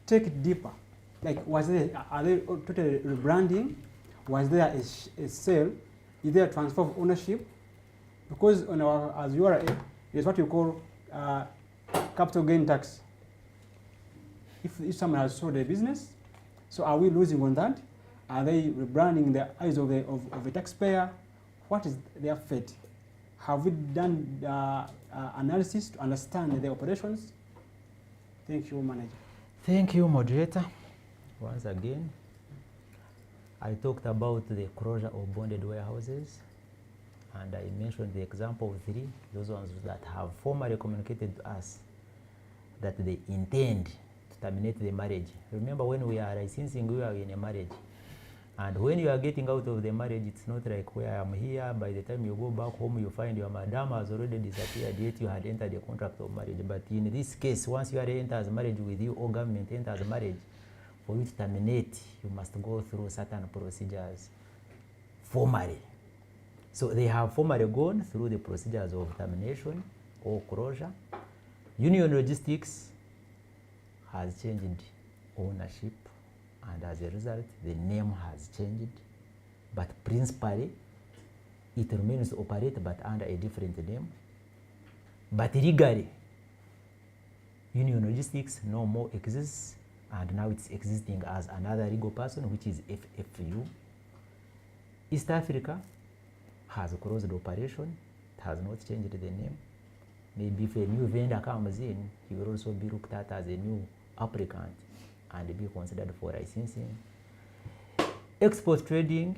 take it deeper. Like, are they totally rebranding? Was there a sale? Is there a transfer of ownership? Because on our, as URA, there's what you call capital gain tax. If someone has sold a business, so are we losing on that? Are they rebranding in the eyes of the taxpayer? What is their fate? Have we done analysis to understand the operations? Thank you, Manager.
Thank you, Moderator. Once again, I talked about the closure of bonded warehouses, and I mentioned the example of 3, those ones that have formally communicated to us that they intend to terminate the marriage. Remember, when we are licensing, we are in a marriage. And when you are getting out of the marriage, it's not like where I am here, by the time you go back home, you find your madam has already disappeared, yet you had entered a contract of marriage. But in this case, once you are enters marriage with you, or government enters marriage, for you to terminate, you must go through certain procedures formally. So they have formally gone through the procedures of termination or closure. Union Logistics has changed ownership, and as a result, the name has changed. But principally, it remains to operate, but under a different name. But legally, Union Logistics no more exists, and now it's existing as another legal person, which is FFU. East Africa has closed operation. It has not changed the name. Maybe if a new vendor comes in, he will also be looked at as a new applicant and be considered for licensing. Export trading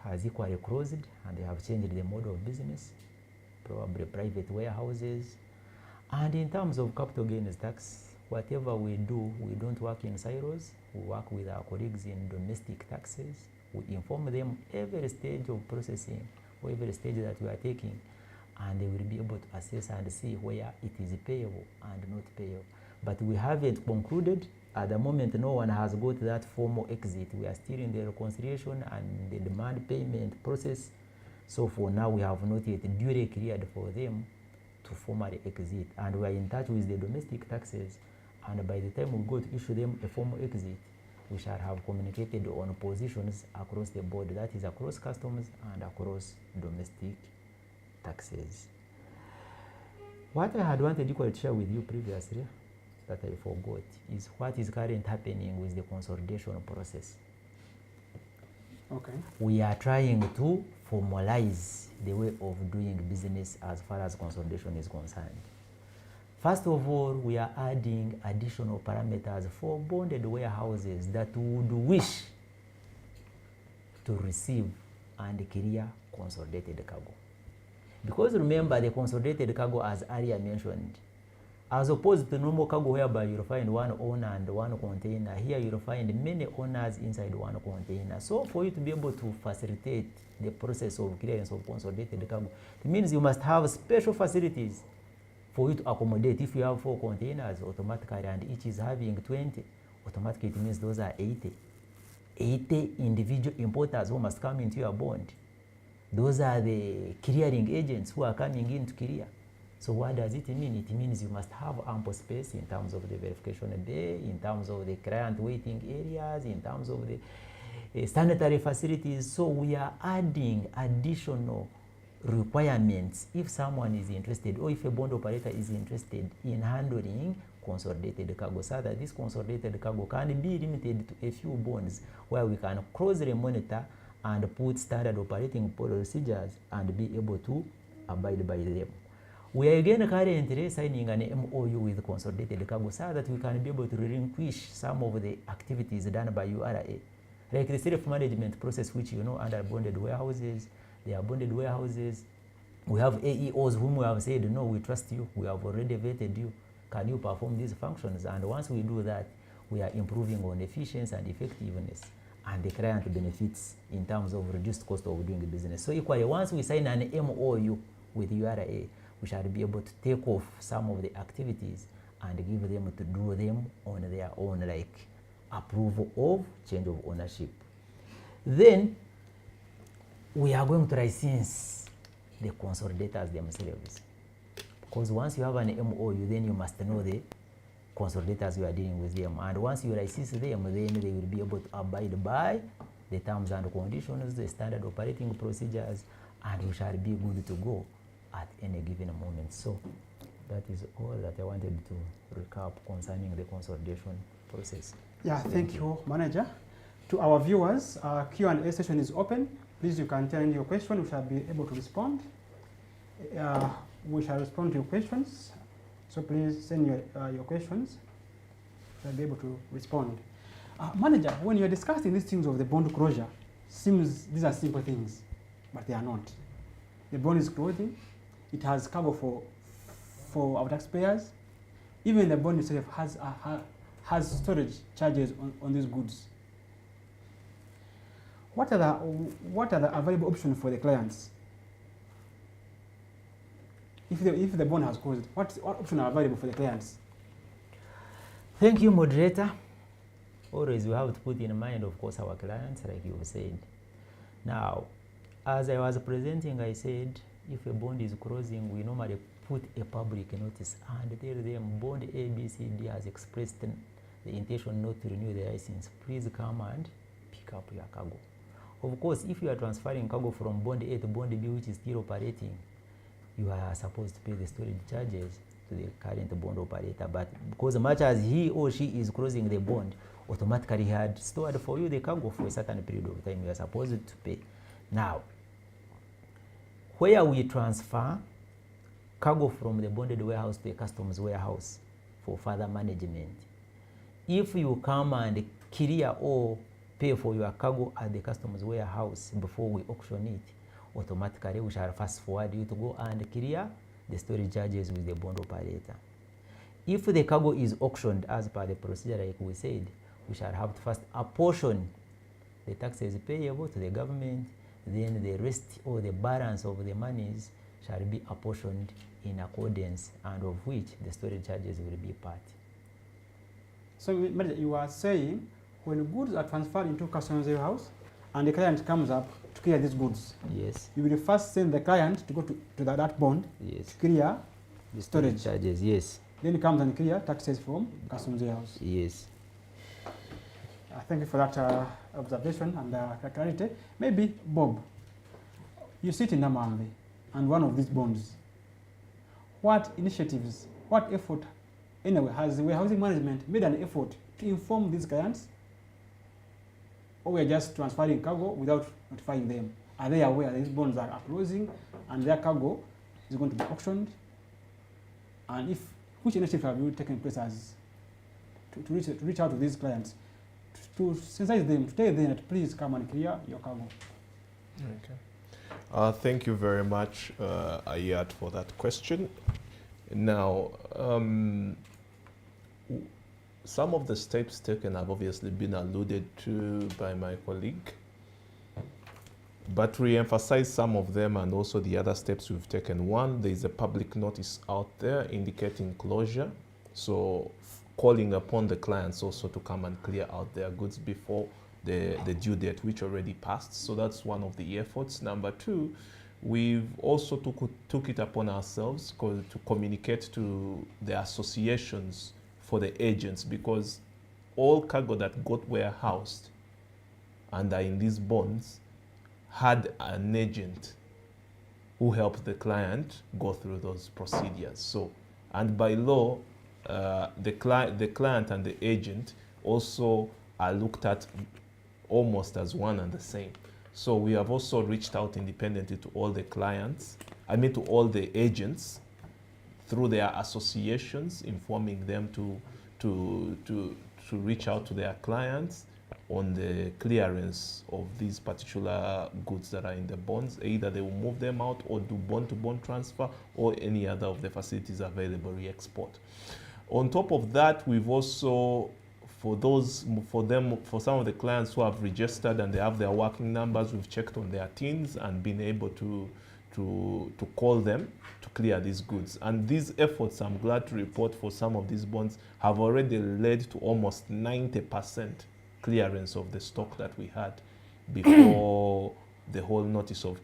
has equally closed, and they have changed the model of business, probably private warehouses. And in terms of capital gains tax, whatever we do, we don't work in silos. We work with our colleagues in domestic taxes. We inform them every stage of processing or every stage that we are taking, and they will be able to assess and see where it is payable and not payable. But we haven't concluded. At the moment, no one has got that formal exit. We are still in the reconciliation and the demand payment process. So for now, we have not yet duly cleared for them to formally exit. And we are in touch with the domestic taxes. And by the time we go to issue them a formal exit, we shall have communicated on positions across the board, that is across customs and across domestic taxes. What I had wanted equally to share with you previously that I forgot is what is currently happening with the consolidation process.
Okay.
We are trying to formalize the way of doing business as far as consolidation is concerned. First of all, we are adding additional parameters for bonded warehouses that would wish to receive and clear consolidated cargo. Because remember, the consolidated cargo, as earlier mentioned, as opposed to normal cargo whereby you'll find one owner and one container, here you'll find many owners inside one container. So for you to be able to facilitate the process of clearance of consolidated cargo, it means you must have special facilities for you to accommodate. If you have 4 containers automatically and each is having 20, automatically it means those are 80. 80 individual importers who must come into your bond. Those are the clearing agents who are coming in to clear. So what does it mean? It means you must have ample space in terms of the verification bay, in terms of the client waiting areas, in terms of the sanitary facilities. So we are adding additional requirements if someone is interested, or if a bond operator is interested in handling consolidated cargo, so that this consolidated cargo can be limited to a few bonds where we can closely monitor and put standard operating procedures and be able to abide by them. We are again currently signing an MOU with consolidated cargo so that we can be able to relinquish some of the activities done by URA, like the self-management process, which under bonded warehouses. They are bonded warehouses. We have AEOs whom we have said, no, we trust you. We have already vetted you. Can you perform these functions? And once we do that, we are improving on efficiency and effectiveness and the client benefits in terms of reduced cost of doing business. So equally, once we sign an MOU with URA, we shall be able to take off some of the activities and give them to do them on their own, like approval of change of ownership. Then we are going to license the consolidators themselves. Because once you have an MOU, then you must know the consolidators you are dealing with them. And once you license them, then they will be able to abide by the terms and conditions, the standard operating procedures, and we shall be good to go at any given moment. So that is all that I wanted to recap concerning the consolidation process.
Yeah, thank you, Manager. To our viewers, our Q&A session is open. Please, you can turn your question. We shall be able to respond. We shall respond to your questions. So please send your questions. We shall be able to respond. Manager, when you're discussing these things of the bond closure, seems these are simple things, but they are not. The bond is closing. It has cargo for our taxpayers. Even the bond itself has storage charges on these goods. What are the available options for the clients? If the bond has closed, what options are available for the clients?
Thank you, moderator. Always we have to put in mind, of course, our clients, like you said. Now, as I was presenting, I said, if a bond is closing, we normally put a public notice and tell them bond ABCD has expressed the intention not to renew the license. Please come and pick up your cargo. Of course, if you are transferring cargo from bond A to bond B, which is still operating, you are supposed to pay the storage charges to the current bond operator. But because much as he or she is closing the bond, automatically he had stored for you the cargo for a certain period of time, you are supposed to pay. Now, where we transfer cargo from the bonded warehouse to a customs warehouse for further management, if you come and clear or pay for your cargo at the customs warehouse before we auction it, automatically we shall fast forward you to go and clear the storage charges with the bond operator. If the cargo is auctioned as per the procedure like we said, we shall have to first apportion the taxes payable to the government, then the rest or the balance of the monies shall be apportioned in accordance, and of which the storage charges will be part.
So you are saying when goods are transferred into customs warehouse and the client comes up to clear these goods,
yes,
you will first send the client to go to that bond,
yes,
to clear
the storage charges, yes.
Then he comes and clear taxes from customs warehouse.
Yes.
Thank you for that observation and clarity. Maybe, Bob, you sit in Namambe and one of these bonds. What initiatives, what effort, anyway, has the warehousing management made an effort to inform these clients? Or we are just transferring cargo without notifying them? Are they aware that these bonds are closing and their cargo is going to be auctioned? And which initiatives have you taken place as to reach out to these clients, to sensitize them, to tell them that please come and clear your cargo?
Okay. Thank you very much, Ayat, for that question. Now, some of the steps taken have obviously been alluded to by my colleague, but re-emphasize some of them and also the other steps we've taken. One, there is a public notice out there indicating closure, so calling upon the clients also to come and clear out their goods before the due date, which already passed. So that's one of the efforts. Number two, we've also took it upon ourselves to communicate to the associations for the agents, because all cargo that got warehoused and are in these bonds had an agent who helped the client go through those procedures. So, and by law, the client and the agent also are looked at almost as one and the same. So we have also reached out independently to all the clients, to all the agents through their associations, informing them to reach out to their clients on the clearance of these particular goods that are in the bonds. Either they will move them out or do bond-to-bond transfer or any other of the facilities available, re-export. On top of that, we've also, for some of the clients who have registered and they have their working numbers, we've checked on their TINs and been able to call them to clear these goods. And these efforts, I'm glad to report, for some of these bonds have already led to almost 90% clearance of the stock that we had before the whole notice of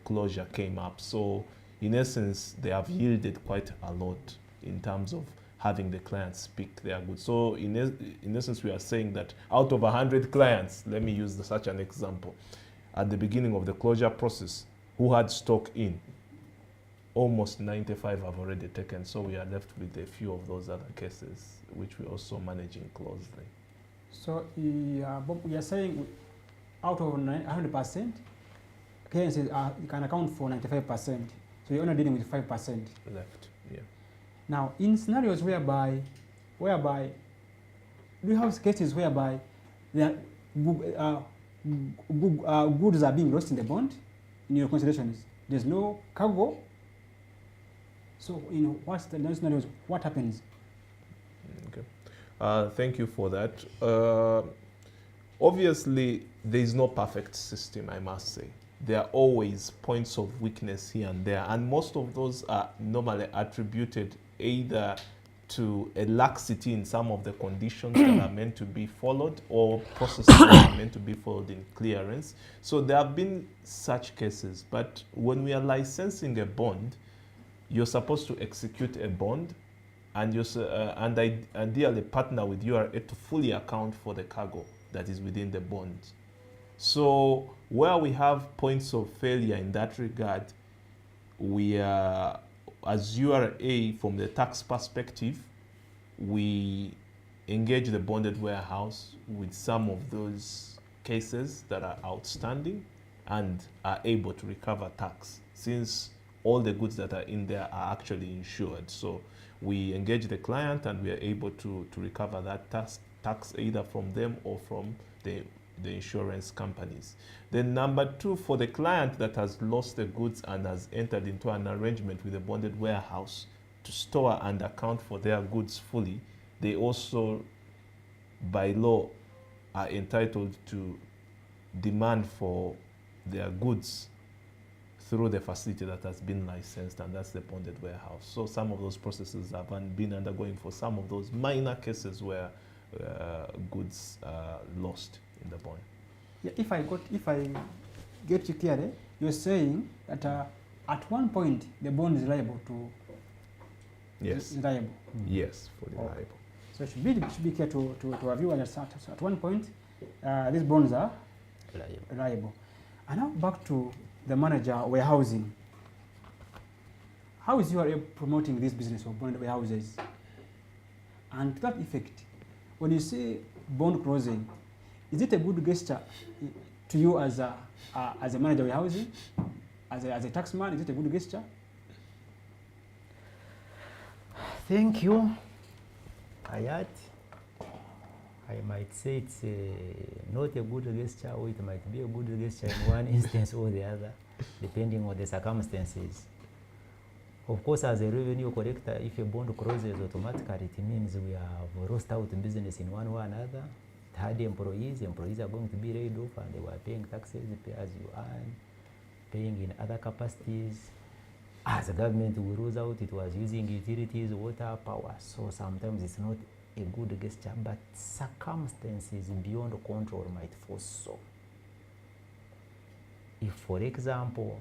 closure came up. So in essence, they have yielded quite a lot in terms of having the clients speak their goods. So in essence, we are saying that out of 100 clients, let me use such an example, at the beginning of the closure process, who had stock in, almost 95 have already taken. So we are left with a few of those other cases, which we're also managing closely.
So you are saying out of 100%, clearances you can account for 95%. So you're only dealing with 5%
left. Yeah.
Now, in scenarios whereby do you have cases whereby there goods are being lost in the bond? In your considerations, there's no cargo. So what's the scenarios? What happens?
Okay. Thank you for that. Obviously, there is no perfect system, I must say. There are always points of weakness here and there, and most of those are normally attributed either to a laxity in some of the conditions that are meant to be followed, or processes that are meant to be followed in clearance. So there have been such cases, but when we are licensing a bond, you're supposed to execute a bond, and ideally partner with URA to fully account for the cargo that is within the bond. So where we have points of failure in that regard, we are, as URA, from the tax perspective, we engage the bonded warehouse with some of those cases that are outstanding and are able to recover tax, since all the goods that are in there are actually insured. So we engage the client and we are able to recover that tax either from them or from the insurance companies. Then number two, for the client that has lost the goods and has entered into an arrangement with a bonded warehouse to store and account for their goods fully, they also, by law, are entitled to demand for their goods through the facility that has been licensed, and that's the bonded warehouse. So some of those processes have been undergoing for some of those minor cases where goods are lost in the bond.
Yeah, if I get you clearly, you're saying that at one point the bond is liable to.
Yes.
Liable.
Yes, fully liable.
So it should be clear to our viewers that at one point these bonds are liable. And now back to the manager warehousing. How is URA promoting this business of bond warehouses? And to that effect, when you say bond closing, is it a good gesture to you as a manager warehousing, as a taxman? Is it a good gesture?
Thank you, Ayat. I might say it's not a good gesture, or it might be a good gesture in one instance or the other, depending on the circumstances. Of course, as a revenue collector, if a bond closes automatically, it means we have lost out in business in one way or another. It had employees are going to be laid off, and they were paying taxes, pay as you earn, paying in other capacities. As the government rules out, it was using utilities, water, power. So sometimes it's not a good gesture, but circumstances beyond control might force so. If, for example,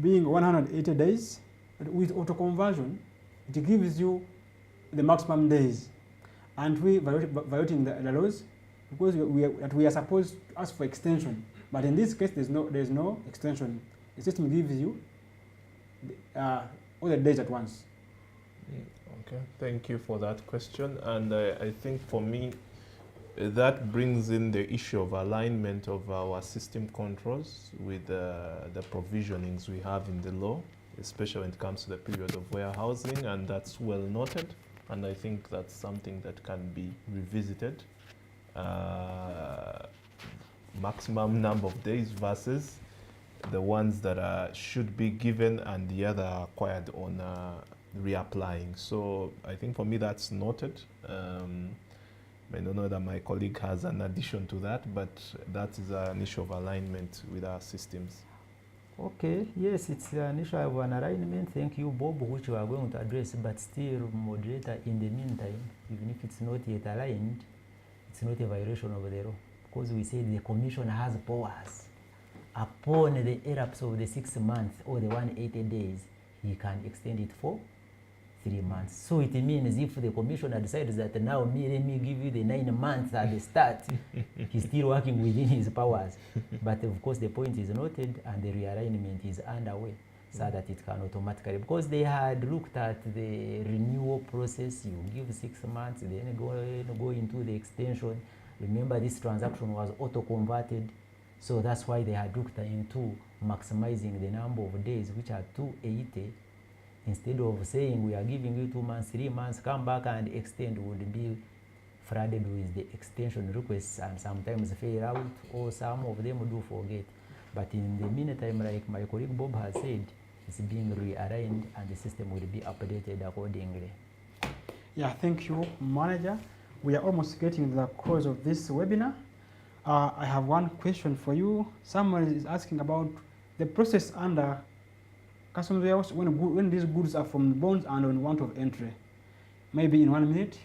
being 180 days, but with auto conversion, it gives you the maximum days. And we violating the laws because we are supposed to ask for extension. But in this case, there's no extension. The system gives you all the days at once.
Okay, thank you for that question. And I think for me, that brings in the issue of alignment of our system controls with the provisionings we have in the law, especially when it comes to the period of warehousing, and that's well noted. And I think that's something that can be revisited. Maximum number of days versus the ones that should be given and the other are acquired on reapplying. So I think for me that's noted. I don't know that my colleague has an addition to that, but that is an issue of alignment with our systems.
Okay, yes, it's an issue of an alignment. Thank you, Bob, which we are going to address, but still, moderator, in the meantime, even if it's not yet aligned, it's not a violation of the law, because we say the commission has powers. Upon the elapse of the 6 months or the 180 days, he can extend it for 3 months. So it means if the commissioner decides that now let me give you the 9 months at the start, he's still working within his powers. But of course the point is noted and the realignment is underway so that it can automatically, because they had looked at the renewal process, you give 6 months, then go into the extension. Remember this transaction was auto-converted, so that's why they had looked into maximizing the number of days, which are 280. Instead of saying we are giving you 2 months, 3 months, come back and extend, would be flooded with the extension requests and sometimes fail out, or some of them do forget. But in the meantime, like my colleague Bob has said, it's being rearranged and the system will be updated accordingly.
Yeah, thank you, Manager. We are almost getting to the close of this webinar. I have one question for you. Someone is asking about the process under customs warehouse when these goods are from bonds and on warrant of entry. Maybe in 1 minute,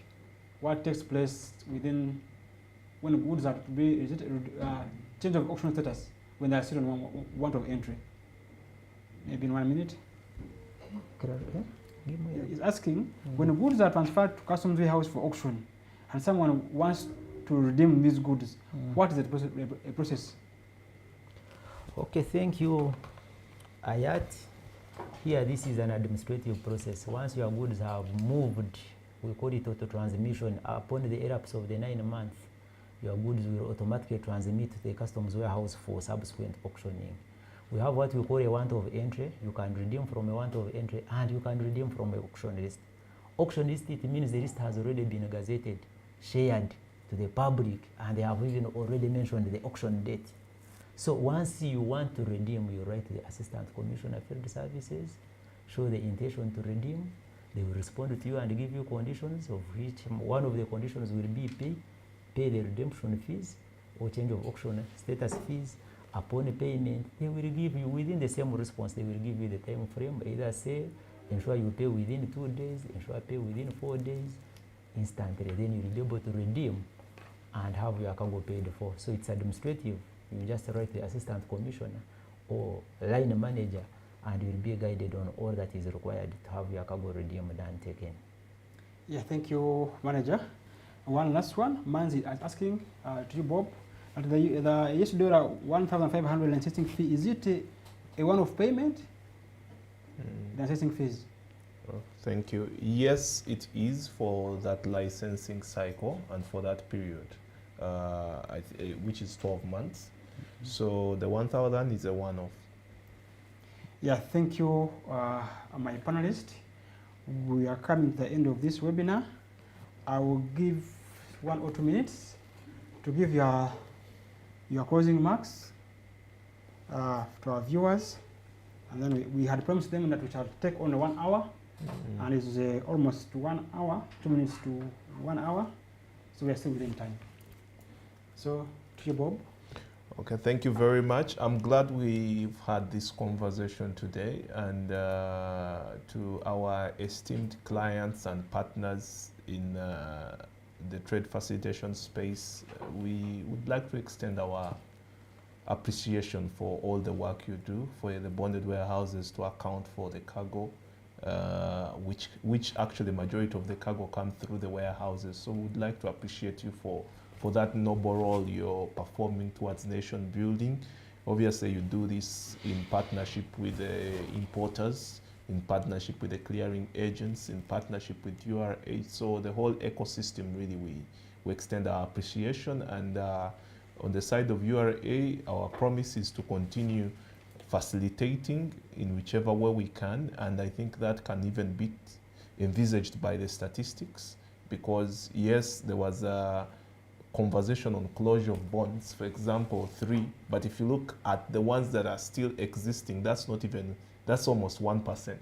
what takes place within when goods are to be, is it change of auction status when they are still on warrant of entry? Maybe in 1 minute. He's asking, when goods are transferred to customs warehouse for auction and someone wants to redeem these goods, what is the process?
Okay, thank you, Ayat. Here, this is an administrative process. Once your goods have moved, we call it auto transmission. Upon the elapse of the 9 months, your goods will automatically transmit to the customs warehouse for subsequent auctioning. We have what we call a warrant of entry. You can redeem from a warrant of entry and you can redeem from an auction list. Auction list, it means the list has already been gazetted, shared to the public, and they have even already mentioned the auction date. So once you want to redeem, you write to the Assistant Commissioner of Field Services, show the intention to redeem. They will respond to you and give you conditions, of which one of the conditions will be pay the redemption fees or change of auction status fees. Upon payment, they will give you, within the same response, they will give you the time frame, either say, ensure you pay within 2 days, ensure pay within 4 days, instantly. Then you will be able to redeem and have your cargo paid for. So it's administrative. You just write the Assistant Commissioner or line manager and you'll be guided on all that is required to have your cargo redeemed and taken.
Yeah, thank you, Manager. One last one, Manzi is asking to you, Bob, the US dollar 1,500 licensing fee, is it a one-off payment? The licensing fees?
Thank you. Yes, it is for that licensing cycle and for that period, which is 12 months. So the 1,000 is a one-off.
Yeah, thank you, my panelists. We are coming to the end of this webinar. I will give 1 or 2 minutes to give your closing remarks to our viewers. And then we had promised them that we shall take only 1 hour. And it's almost 1 hour, 2 minutes to 1 hour. So we are still within time. So, to you, Bob.
Okay, thank you very much. I'm glad we've had this conversation today, and to our esteemed clients and partners in the trade facilitation space, we would like to extend our appreciation for all the work you do for the bonded warehouses to account for the cargo, which actually majority of the cargo comes through the warehouses. So we'd like to appreciate you for that noble role you're performing towards nation building. Obviously, you do this in partnership with the importers, in partnership with the clearing agents, in partnership with URA. So the whole ecosystem, really, we extend our appreciation. And on the side of URA, our promise is to continue facilitating in whichever way we can. And I think that can even be envisaged by the statistics, because yes, there was a conversation on closure of bonds, for example, 3, but if you look at the ones that are still existing, that's almost 1%.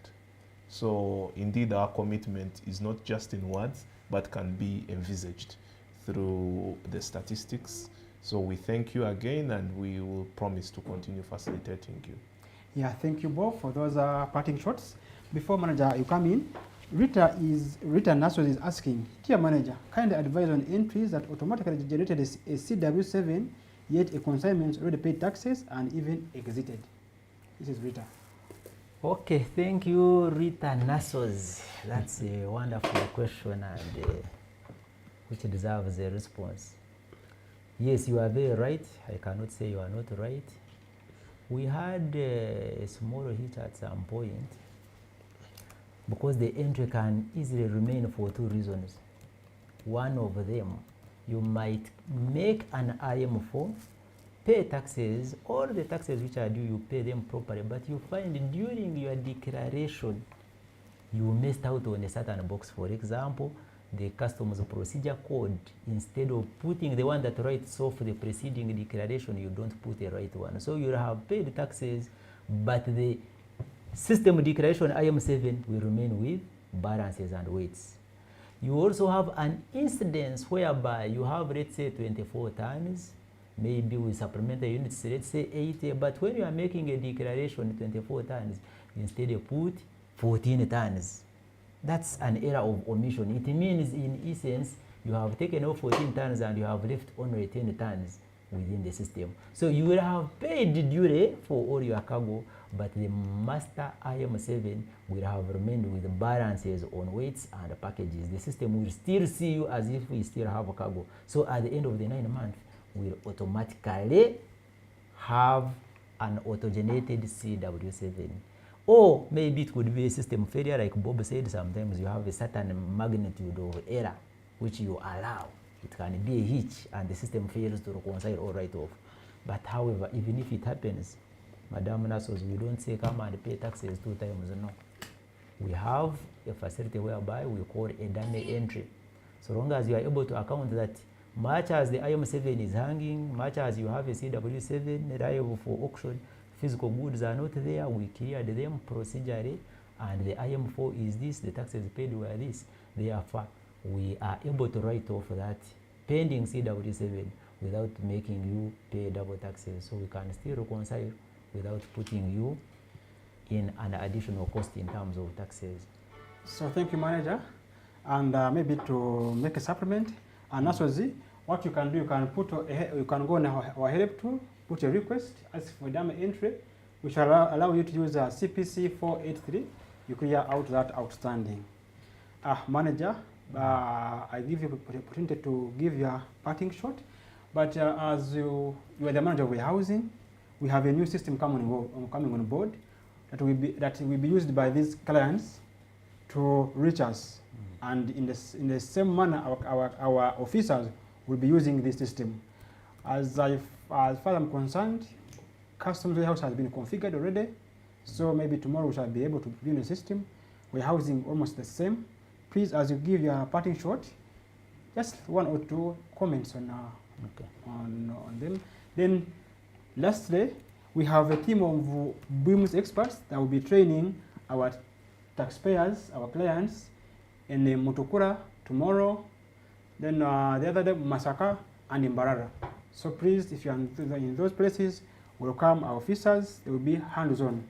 So indeed, our commitment is not just in words, but can be envisaged through the statistics. So we thank you again, and we will promise to continue facilitating you.
Yeah, thank you both for those parting shots. Before manager, you come in, Rita Nasos is asking, dear manager, kindly advise on entries that automatically generated a CW7, yet a consignment already paid taxes and even exited. This is Rita.
Okay, thank you, Rita Nasos. That's a wonderful question, and which deserves a response. Yes, you are very right. I cannot say you are not right. We had a small hitch at some point, because the entry can easily remain for 2 reasons. One of them, you might make an IM4, pay taxes, all the taxes which are due, you pay them properly, but you find during your declaration, you missed out on a certain box. For example, the customs procedure code, instead of putting the one that writes off the preceding declaration, you don't put the right one. So you have paid taxes, but the system declaration IM7 will remain with balances and weights. You also have an incidence whereby you have, let's say, 24 tons, maybe with supplementary units, let's say 80, but when you are making a declaration 24 tons, instead you put 14 tons. That's an error of omission. It means, in essence, you have taken off 14 tons and you have left only 10 tons within the system. So you will have paid duty for all your cargo, but the master IM7 will have remained with balances on weights and packages. The system will still see you as if we still have a cargo. So at the end of the 9 months, we'll automatically have an auto-generated CW7. Or maybe it could be a system failure, like Bob said. Sometimes you have a certain magnitude of error which you allow. It can be a hitch and the system fails to reconcile or write off. But however, even if it happens, Madam Nasos, we don't say come and pay taxes 2 times, no. We have a facility whereby we call a dummy entry. So long as you are able to account that much as the IM7 is hanging, much as you have a CW7 liable for auction, physical goods are not there, we cleared them procedurally, and the IM4 is this, the taxes paid were this. Therefore, we are able to write off that pending CW7 without making you pay double taxes. So we can still reconcile without putting you in an additional cost in terms of taxes.
So thank you, manager. And maybe to make a supplement, and also what you can do, you can go on our help tool, put a request, ask for dummy entry, which will allow you to use CPC 483. You clear out that outstanding. Manager, I give you the opportunity to give your parting shot, but as you are the manager of warehousing, we have a new system coming on board that will be used by these clients to reach us, and in the same manner, our officers will be using this system. As far as I'm concerned, customs warehouse has been configured already, so maybe tomorrow we shall be able to view the system. Warehousing almost the same. Please, as you give your parting shot, just 1 or 2 comments on them. Then, lastly, we have a team of BIMS experts that will be training our taxpayers, our clients, in Mutukura tomorrow. Then the other day, Masaka and in Mbarara. So please, if you are in those places, welcome our officers. They will be hands-on.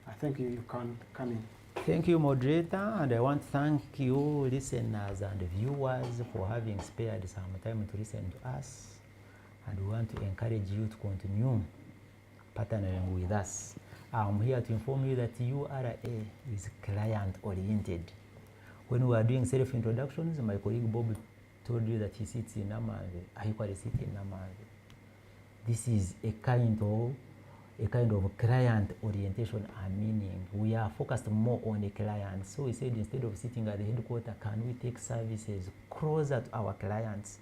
I think you can come in.
Thank you, moderator, and I want to thank you, listeners and viewers, for having spared some time to listen to us. and we want to encourage you to continue partnering with us. I'm here to inform you that URA is client-oriented. When we are doing self-introductions, my colleague Bob told you that he sits in Namave. I equally sit in Namave. This is a kind of client orientation and meaning. We are focused more on the client. So we said instead of sitting at the headquarters, can we take services closer to our clients?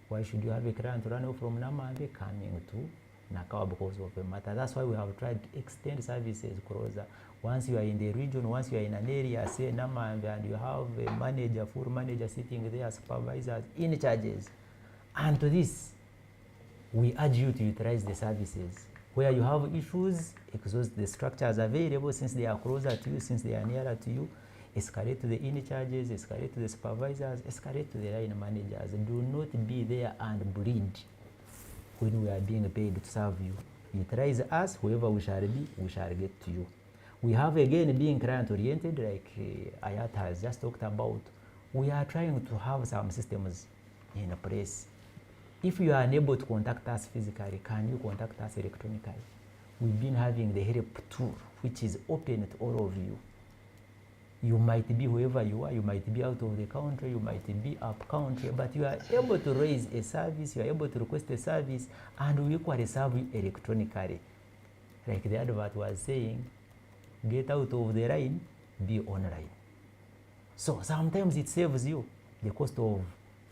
Why should you have a client run off from Namave coming to Nakawa because of a matter? That's why we have tried to extend services closer. Once you are in the region, once you are in an area, say Namave, and you have a manager, full manager sitting there, supervisors, in charges. And to this, we urge you to utilize the services. Where you have issues, exhaust the structures available since they are closer to you, since they are nearer to you. Escalate to the in charges, escalate to the supervisors, escalate to the line managers. Do not be there and bleed when we are being paid to serve you. Utilize us, whoever we shall be, we shall get to you. We have again being client-oriented, like Ayat has just talked about. We are trying to have some systems in place. If you are unable to contact us physically, can you contact us electronically? We've been having the help tool, which is open to all of you. You might be whoever you are, you might be out of the country, you might be up country, but you are able to raise a service, you are able to request a service, and we equally serve you electronically. Like the advert was saying, get out of the line, be online. So sometimes it saves you the cost of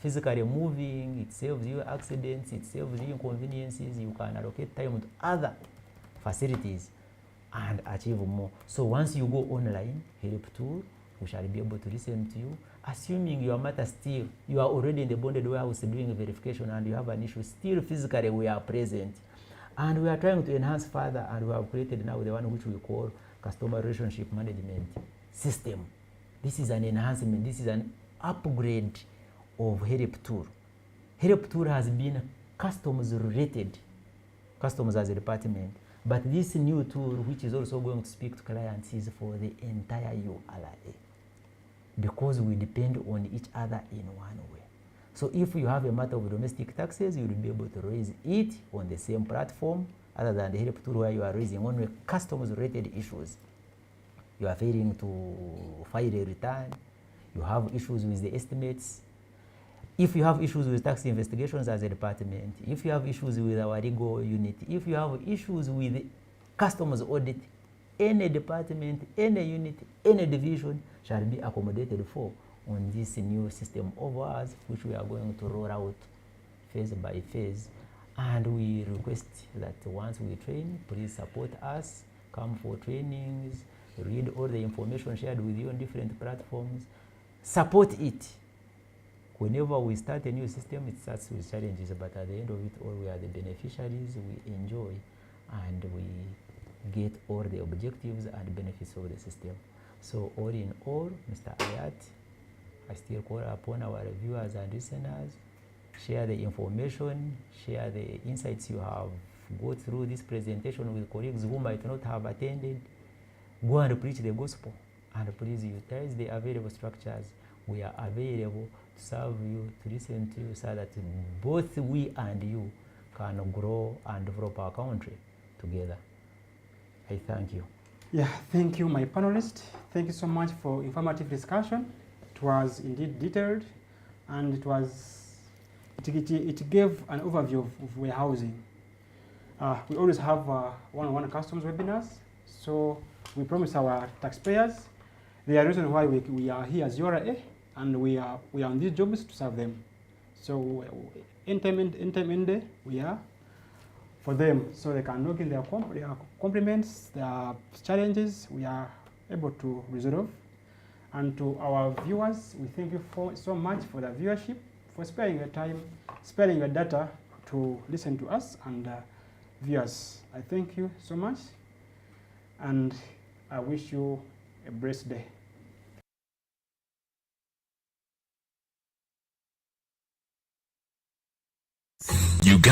physically moving, it saves you accidents, it saves you inconveniences. You can allocate time to other facilities and achieve more. So once you go online, help tool, we shall be able to listen to you. Assuming your matter still, you are already in the bonded warehouse doing verification and you have an issue, still physically we are present. And we are trying to enhance further, and we have created now the one which we call customer relationship management system. This is an enhancement, this is an upgrade of Help Tool. Help Tool has been customs related, customs as a department, but this new tool, which is also going to speak to clients, is for the entire URA, because we depend on each other in one way. So if you have a matter of domestic taxes, you will be able to raise it on the same platform, other than the Help Tool where you are raising only customs related issues. You are failing to file a return, you have issues with the estimates. If you have issues with tax investigations as a department, if you have issues with our legal unit, if you have issues with customs audit, any department, any unit, any division shall be accommodated for on this new system of ours, which we are going to roll out phase by phase. And we request that once we train, please support us, come for trainings, read all the information shared with you on different platforms, support it. Whenever we start a new system, it starts with challenges, but at the end of it all, we are the beneficiaries, we enjoy, and we get all the objectives and benefits of the system. So all in all, Mr. Ayat, I still call upon our viewers and listeners, share the information, share the insights you have got through this presentation with colleagues who might not have attended. Go and preach the gospel, and please utilize the available structures. We are available to serve you, to listen to you, so that both we and you can grow and develop our country together. I thank you.
Yeah, thank you, my panelists. Thank you so much for informative discussion. It was indeed detailed, and it gave an overview of warehousing. We always have one-on-one customs webinars, so we promise our taxpayers the reason why we are here as URA, and we are on these jobs to serve them. So anytime in day, we are for them, so they can log in their compliments, their challenges, we are able to resolve. And to our viewers, we thank you so much for the viewership, for sparing your time, sparing your data to listen to us. And viewers, I thank you so much, and I wish you a blessed day.
Uganda